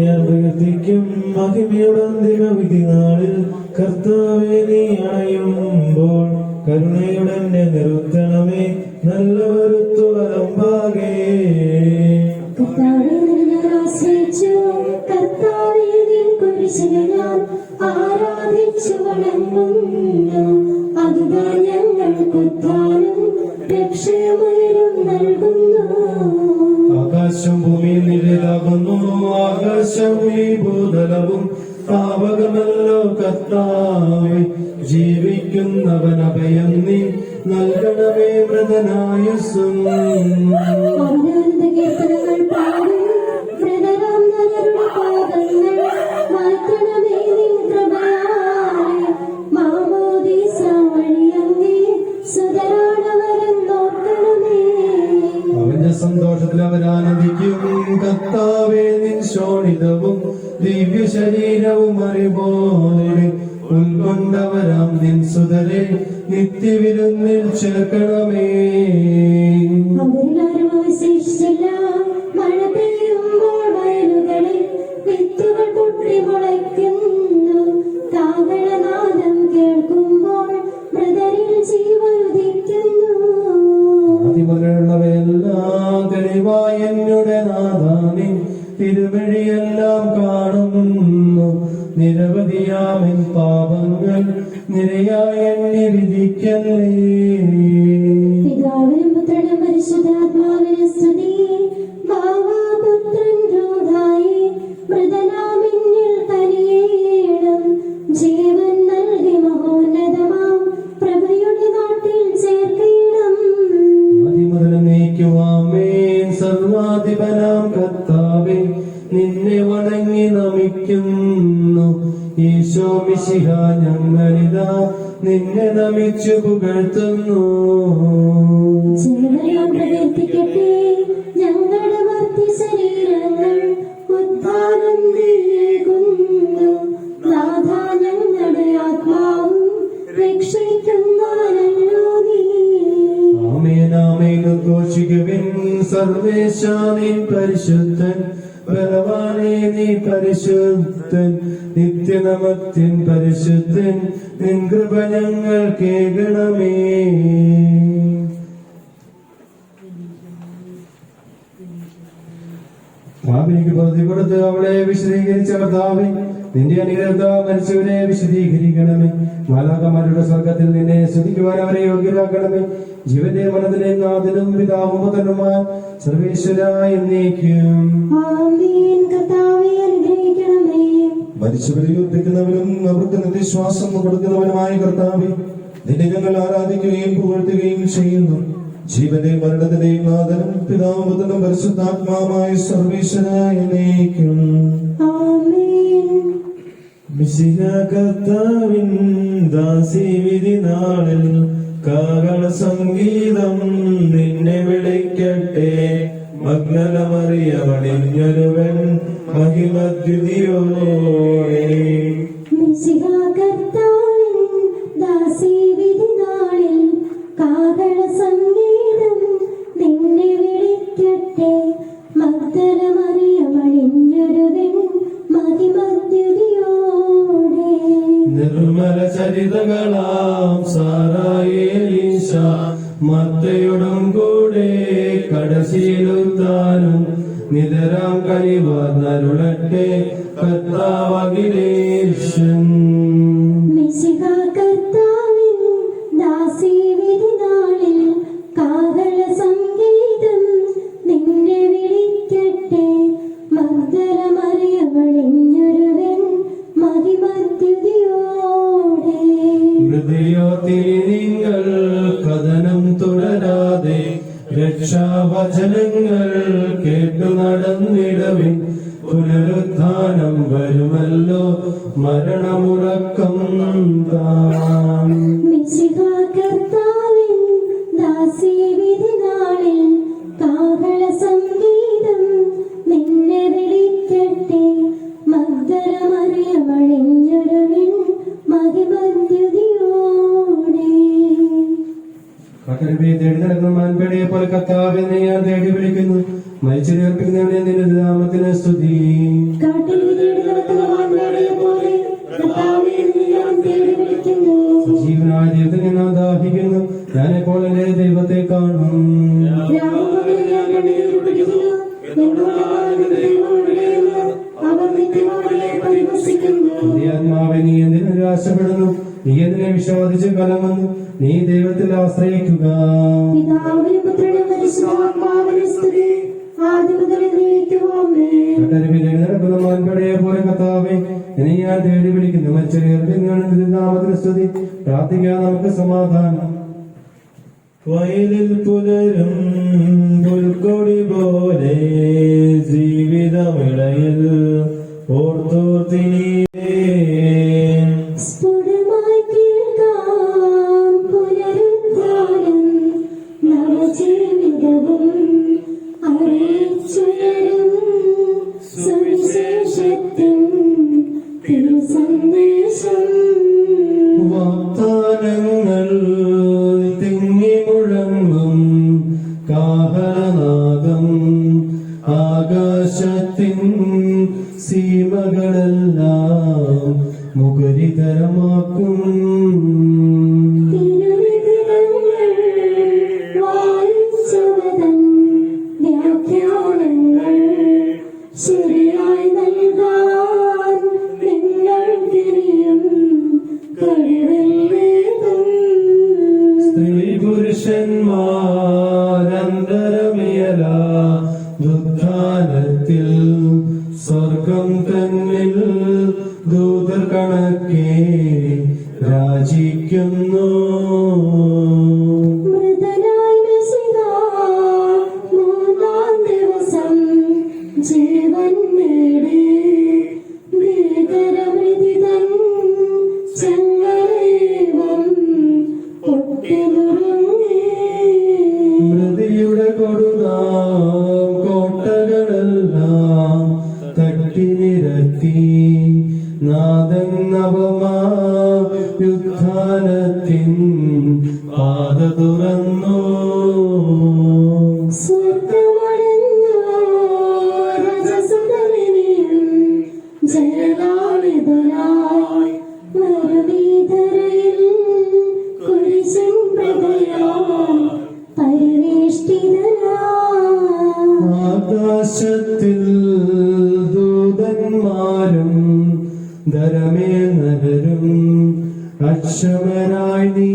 ഞാൻ പ്രകൃതിക്കും മഹിമയുടെ അന്തിമ വിധി നാളിൽ കർത്താവേ, നീ അണയുമ്പോൾ കരുണയുടെ നിർത്തണമേ. നല്ല വരുത്തുകളമ്പാകേ ആരാധിച്ചു വണങ്ങുന്നു. അതുതാ ഞങ്ങൾക്കുദ്ധാനം രക്ഷയുമേറും നൽകുന്നു. ആകാശം ഭൂമിയിൽ നിഴലാകുന്നു, ആകാശം ഈ ഭൂതലവും പാവകമല്ലോ കർത്താവേ. ജീവിക്കുന്നവൻ അഭയം നീ നൽകണമേ മൃതനായുസ്സും. കീർത്തനങ്ങൾ പാടും മൃതരാം നരരുടെ പാദങ്ങൾ വാഴ്ത്തണമേ നിൻ കൃപയാലെ. മാമോദീസ വഴിയങ്ങേ സുതരാണവരെന്നോർക്കണമേ. അവന്റെ സന്തോഷത്തിൽ അവരാനന്ദിക്കും. കർത്താവേ, നിൻ ശോണിതവും ദിവ്യ ശരീരവും അറിവോടെ ഉൾക്കൊണ്ടവരാം നിൻ സുതരെ നിത്യവിരുന്നിൽ ചേർക്കണമേ. അവരിലാരും അവശേഷിച്ചില്ല. മഴ ആദ്യമുതലുള്ളവയെല്ലാം തെളിവായ എന്നുടെ നാഥാനി തിരുവഴിയെല്ലാം കാണുന്നു. നിരവധിയാമൻ പാപങ്ങൾ നിരയായ എണ്ണി വിധിക്കല്ലേ. പിതാവിനും പുത്രനും പരിശുദ്ധാത്മാവിനും സ്തുതി. ഭാവാപുത്രൻ രോധായി മൃതനാമിന്നിൽ കനിയേണം. ജീവൻ നൽകി മഹോന്നതമാം പ്രഭയുടെ നാട്ടിൽ ചേർക്കണം. ആദിമുതൽ നീക്കുവാമേൻ സർവാധിപനാം കർത്താവേ, നിന്നെ വണങ്ങി നമിക്കുന്നു. ഈശോ മിശിഹ ഞങ്ങളിതാ നിന്നെ നമിച്ചു പുകഴ്ത്തുന്നു. ജനമെല്ലാം പ്രകീർത്തിക്കട്ടെ ഞങ്ങളുടെ മർത്യ ശരീരങ്ങൾ. ഉദ്ധാനം നീയേകുന്നു നാഥ, ഞങ്ങളുടെ ആത്മാവും രക്ഷിക്കുന്നവനല്ലോ നീ. ആമേൻ ആമേൻ ഉദ്ഘോഷിക്കുവിൻ. സർവേശാ നീ പരിശുദ്ധൻ, ബലവാനേ നീ പരിശുദ്ധൻ, നിത്യനമത്തിൻ പരിശുദ്ധൻ, നിൻ കൃപ ഞങ്ങൾ കേൾക്കണമേ. ഭാവിക്ക് പദ്ധതി കൊടുത്ത് അവളെ വിശദീകരിച്ച കർത്താവേ, നിന്റെ അനുഗ്രഹ മരിച്ചവരെ വിശദീകരിക്കണമേ. മാലാഖമാരുടെ സ്വർഗത്തിൽ നിന്നെ സ്തുതിക്കുവാൻ അവരെ യോഗ്യരാക്കണമേ. ജീവന്റെ മനത്തിലെ നാഥനും പിതാവും പുത്രനുമായ സർവേശ്വരായ എന്നേക്കും ആമേൻ. കർത്താവേ അനുഗ്രഹിക്കണമേ. മരിച്ചവരെ ഉദ്ധരിക്കുന്നവനും അവർക്ക് നിത്യശ്വാസം കൊടുക്കുന്നവനുമായ കർത്താവേ, നിന്നെ ഞങ്ങൾ ആരാധിക്കുകയും പുകഴ്ത്തുകയും ചെയ്യുന്നു. ജീവന്റെ മരണത്തിന്റെയും നാഥനും പിതാവും പുത്രനും പരിശുദ്ധാത്മാവുമായ സർവേശ്വരായ എന്നേക്കും ആമേൻ. മിശിഹ കർത്താവിൻ ദാസി വിധി നാളിൽ കാഹള സംഗീതം നിന്നെ വിളിക്കട്ടെ. മഗ്നലമറിയമണിഞ്ഞൊരുവൻ മഹിമദ്വിതിയോടെ. മിശിഹ കർത്താവിൻ ദാസി വിധി നാളിൽ കാഹള സംഗീതം നിന്നെ വിളിക്കട്ടെ. മഗ്ദലമറിയമണിഞ്ഞൊരുവൻ മഹിമദ്യുതിയോടെ. നിർമ്മല ചരിതകളാം സാറായേലീശ മത്തയോടും കൂടെ കടശീലുത്താനും നിതരാം കനിവാർന്നരുളട്ടെ കർത്താവഖിലേശൻ. മിശിഹ കർത്താവിൻ ദാസി വിധി നാളിൽ കാഹള സംഗീതം നിന്നെ വിളിക്കട്ടെ. മഗ്ദലമറിയമണിഞ്ഞൊരുവൻ മഹിമദ്യുതിയോടെ. ഹൃദയോത്തിൽ നിങ്ങൾ കഥനം തുടരാതെ രക്ഷാവചനങ്ങൾ കേട്ടു നടന്നിടവിൻ. പുനരുത്ഥാനം വരുമല്ലോ, മരണമുറക്കം താൻ. മിശിഹ കർത്താവിൻ ദാസി വിധി നാളിൽ കാഹള സംഗീതം നിന്നെ വിളിക്കട്ടെ. മഗ്ദലമറിയമണിഞ്ഞൊരുവൻ മഹിമദ്യുതിയോടെ. കട്ടരവയെ തേടി നടക്കുന്ന മാൻപേടയെ പോലെ കർത്താവിനെ ഞാൻ തേടി വിളിക്കുന്നു. മരിച്ചേർപ്പിക്കുന്നവനെ നിന്റെ നാമത്തിന് സ്തുതി. കാട്ടിൽ തേടി നടക്കുന്ന മാൻപേടയെ പോലെ കർത്താവേ നിന്നെ ഞാൻ തേടി വിളിക്കുന്നു. ജീവനായ ദൈവത്തെ ഞാൻ ദാഹിക്കുന്നു. ഞാനെപ്പോൾ എന്റെ ദൈവത്തെ കാണും. രാമപകൽ ഞാൻ കണ്ണീർ പിടിക്കുന്നു. എന്നോട് ദൈവമൊഴികെയില്ല. അവർ നിത്യമോടിലെ പരിഹസിക്കുന്നു. എന്റെ ആത്മാവെ, നീ എന്തിനു നിരാശപ്പെടുന്നു? നീ എന്തിനെ വിശ്വാസിച്ച് കലങ്ങുന്നു? നീ ദൈവത്തിൽ ആശ്രയിക്കുക. പിതാവിനും പുത്രനും പരിശുദ്ധാത്മാവിനും സ്തുതി. ആദിമുതൽ എന്നേക്കും ആമേൻ. കട്ടരവിലെ നടക്കുന്ന മാൻപടയെ പോലെ കർത്താവേ, എന്നെ ഞാൻ തേടി വിളിക്കുന്നു. മരിച്ചേർപ്പിക്കുന്നവന്റെ നാമത്തിന് സ്തുതി. പ്രാർത്ഥിക്കാൻ നമുക്ക് സമാധാനം. വയലിൽ പുലരും പുൽക്കൊടി പോലെ ജീവിതമിടയിൽ ഓർത്തോർത്തിനീ സ്ഫുടമായി കേൾക്കാം പുനരുദ്ധാനം. നവജീവിതവും അറിയിച്ചുയരും സുവിശേഷത്തിൻ തിരുസന്ദേശം. വാഗ്ദാനങ്ങൾ തിങ്ങി മുഴങ്ങും കാഹളനാദം ആകാശത്തിൻ സീമകളെല്ലാം മുഖരിതരമാക്കും. തിരുവിധികൾ വായിച്ച ആകാശത്തിൽ ദൂതന്മാരും ധരമേ നഗരും അക്ഷമരായി നീ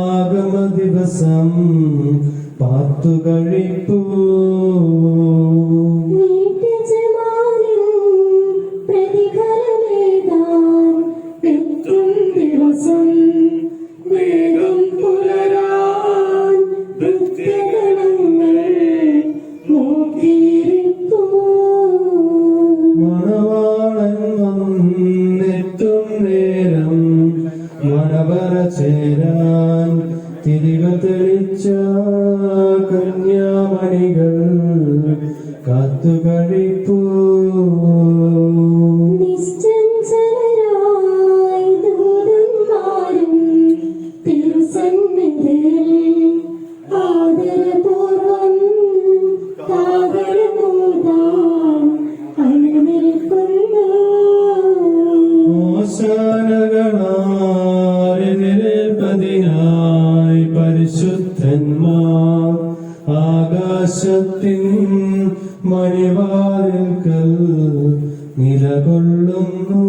ആഗമ ദിവസം പാത്തു കഴിപ്പൂ വേഗം പുലരാൻ വൃത്യഗണങ്ങൾ നോക്കിയിരിപ്പൂ. മണവാളൻ വന്നെത്തും നേരം മണവറ ചേരാൻ തിരികെ തെളിച്ച കന്യാമണികൾ കാത്തു കഴിപ്പൂ. ആദരപൂർവം കാതരമൂതാൻ അണിനിൽക്കുന്നു. ഓശാനകളായി പരിശുദ്ധന്മാർ ആകാശത്തിൻ മണിവാതിൽക്കൽ നിലകൊള്ളുന്നു.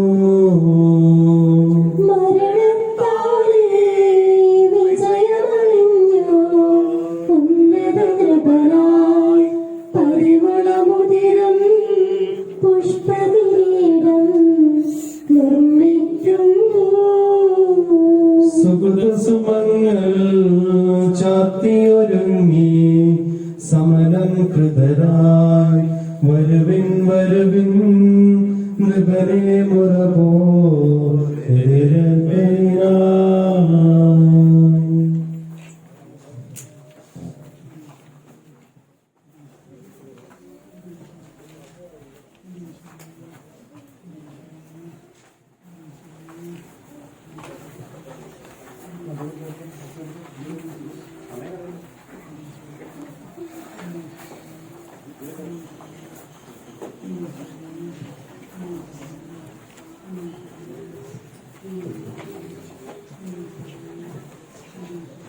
പരിമളമുതിരം പുഷ്പകിരീടം നിർമ്മിക്കുന്നു. സുഹൃതസുമങ്ങൾ ചാത്തിയൊരുങ്ങി സമരം കൃതരായി വരുവിൻ വരുവിൻ നൃപരെ മുറപോ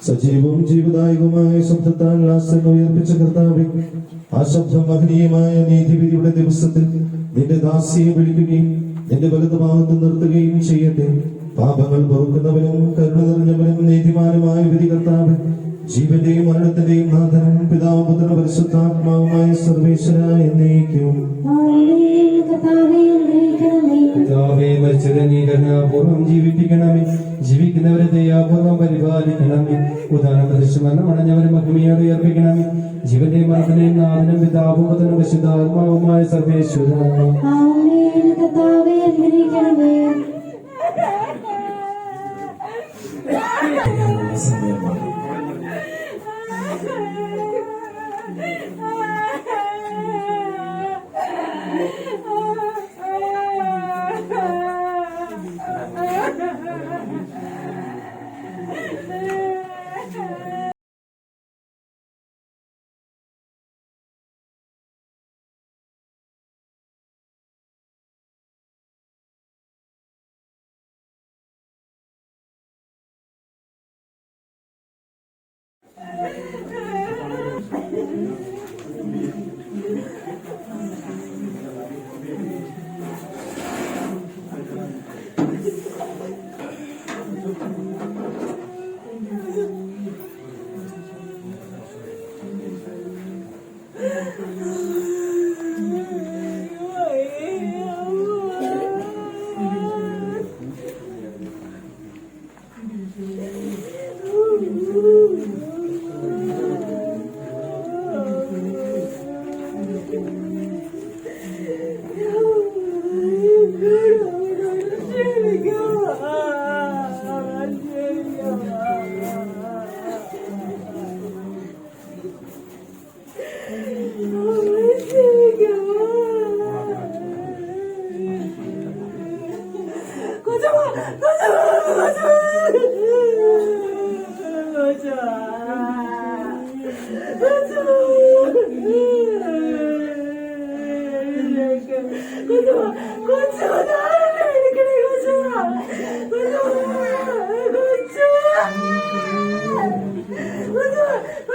സജീവവും ജീവദായകവുമായ ശബ്ദത്താൽ ആശ്രയം ഉയർപ്പിച്ച കർത്താവേ, ആ ശബ്ദം മഹനീയമായ നീതിവിധിയുടെ ദിവസത്തിൽ നിന്റെ ദാസിയെ വിളിക്കുകയും നിന്റെ വലതു ഭാഗത്ത് നിർത്തുകയും ചെയ്യട്ടെ. പാപങ്ങൾ പൊറുക്കുന്നവനും കരുണ നിറഞ്ഞവനും നീതിമാനുമായ വിധി കർത്താവ്, ജീവന്റെയും മരണത്തിന്റെയും നാഥനും പിതാവും പുത്രനും പരിശുദ്ധാത്മാവുമായ സർവേശ്വര എന്നേക്കും. പിതാവേ, മരിച്ചവരെ നീ കരുണാപൂർവ്വം ജീവിപ്പിക്കണമേ. ജീവിക്കുന്നവരെ ദയാപൂർവ്വം പരിപാലിക്കണമേ. ഉദാഹരണ ദൃശ്യമരണം അടഞ്ഞവരെ മഹിമയോടെ ഉയർപ്പിക്കണമേ. ജീവന്റെ മരണത്തിനെയും നാഥനും പിതാവും പുത്രനും പരിശുദ്ധാത്മാവുമായ സർവേശ്വര.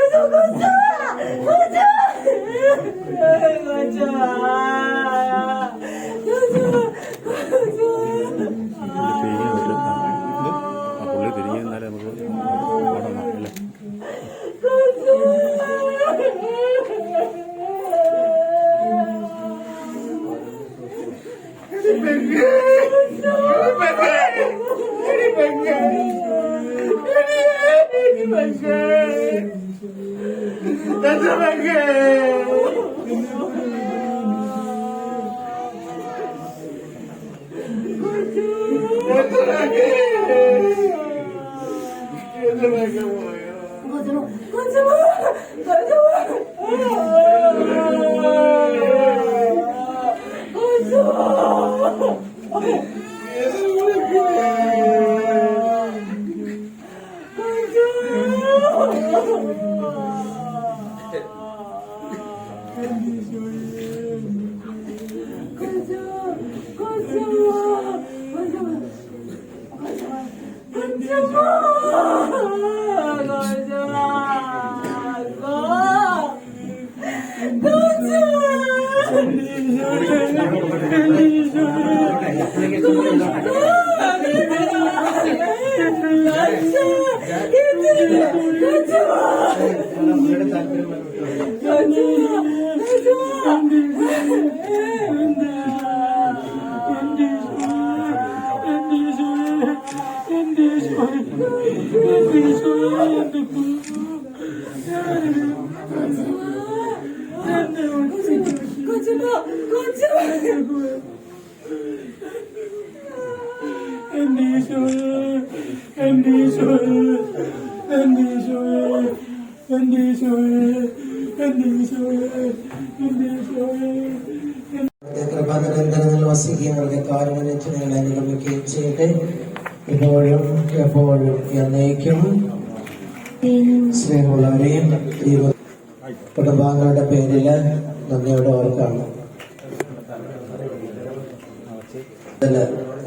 Let's go. പുള്ളി തിരിഞ്ഞു നിന്നാലേ നമുക്ക് ഓടണം അല്ലേ? കൃപാനിരന്തരത്തിൽ വസിക്കുകയും അവരുടെ കാരുണ്യങ്ങളെ അനുഗമിക്കുകയും ചെയ്യട്ടെ ഇപ്പോഴും എപ്പോഴും എന്നേക്കും. സ്നേഹമുള്ളവരെയും കുടുംബാംഗങ്ങളുടെ പേരില് നന്ദിയോടെ ഓർക്കാണ്.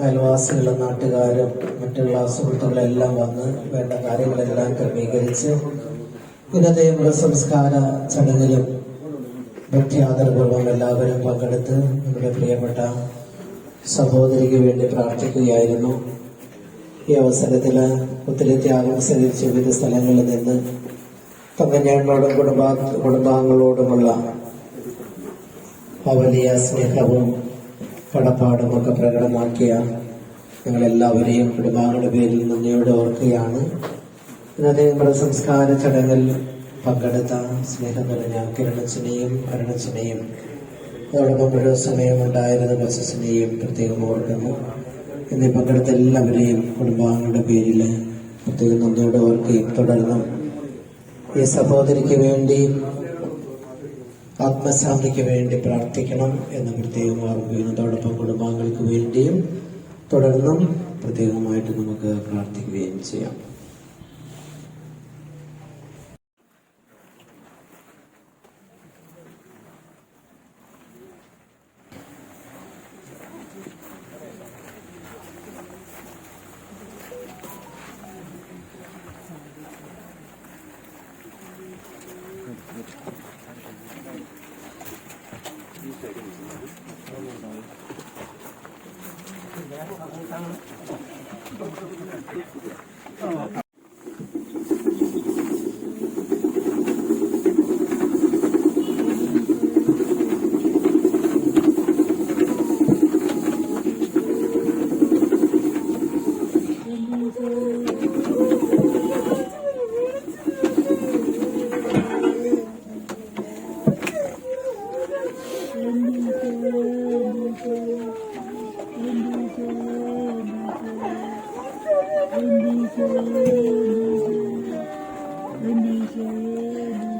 അയൽവാസികളും നാട്ടുകാരും മറ്റുള്ള സുഹൃത്തുക്കളെല്ലാം വന്ന് വേണ്ട കാര്യങ്ങളെല്ലാം ക്രമീകരിച്ച് ഇന്നത്തെ മൃതസംസ്കാര ചടങ്ങിലും ഭക്തിയാദരപൂർവ്വം എല്ലാവരും പങ്കെടുത്ത് നമ്മുടെ പ്രിയപ്പെട്ട സഹോദരിക്ക് വേണ്ടി പ്രാർത്ഥിക്കുകയായിരുന്നു. ഈ അവസരത്തിൽ ഒത്തിരി ത്യാഗം സഹിച്ച് വിവിധ സ്ഥലങ്ങളിൽ നിന്ന് തങ്ങഞ്ഞോടും കുടുംബാംഗങ്ങളോടുമുള്ള വലിയ സ്നേഹവും കടപ്പാടുമൊക്കെ പ്രകടമാക്കിയ ഞങ്ങളെല്ലാവരെയും കുടുംബാംഗങ്ങളുടെ പേരിൽ നന്ദിയോടെ ഓർക്കുകയാണ്. ഇന്നത്തെ മൃതസംസ്കാര ചടങ്ങിൽ പങ്കെടുത്ത സ്നേഹം നിറഞ്ഞ കിരണച്ചനെയും അരുണച്ചനെയും അതോടൊപ്പം മുഴുവൻ സമയം ഉണ്ടായിരുന്ന ബസസിനെയും പ്രത്യേകം ഓർക്കുന്നു. എന്നീ പങ്കെടുത്ത എല്ലാവരെയും കുടുംബാംഗങ്ങളുടെ പേരിൽ പ്രത്യേകം നന്ദിയോടെ ഓർക്കുകയും തുടർന്നും ഈ സഹോദരിക്ക് വേണ്ടി ആത്മശാന്തിക്ക് വേണ്ടി പ്രാർത്ഥിക്കണം എന്ന് പ്രത്യേകം ഓർക്കുകയും അതോടൊപ്പം കുടുംബാംഗങ്ങൾക്ക് വേണ്ടിയും തുടർന്നും പ്രത്യേകമായിട്ട് നമുക്ക് പ്രാർത്ഥിക്കുകയും ചെയ്യാം. Indonesia.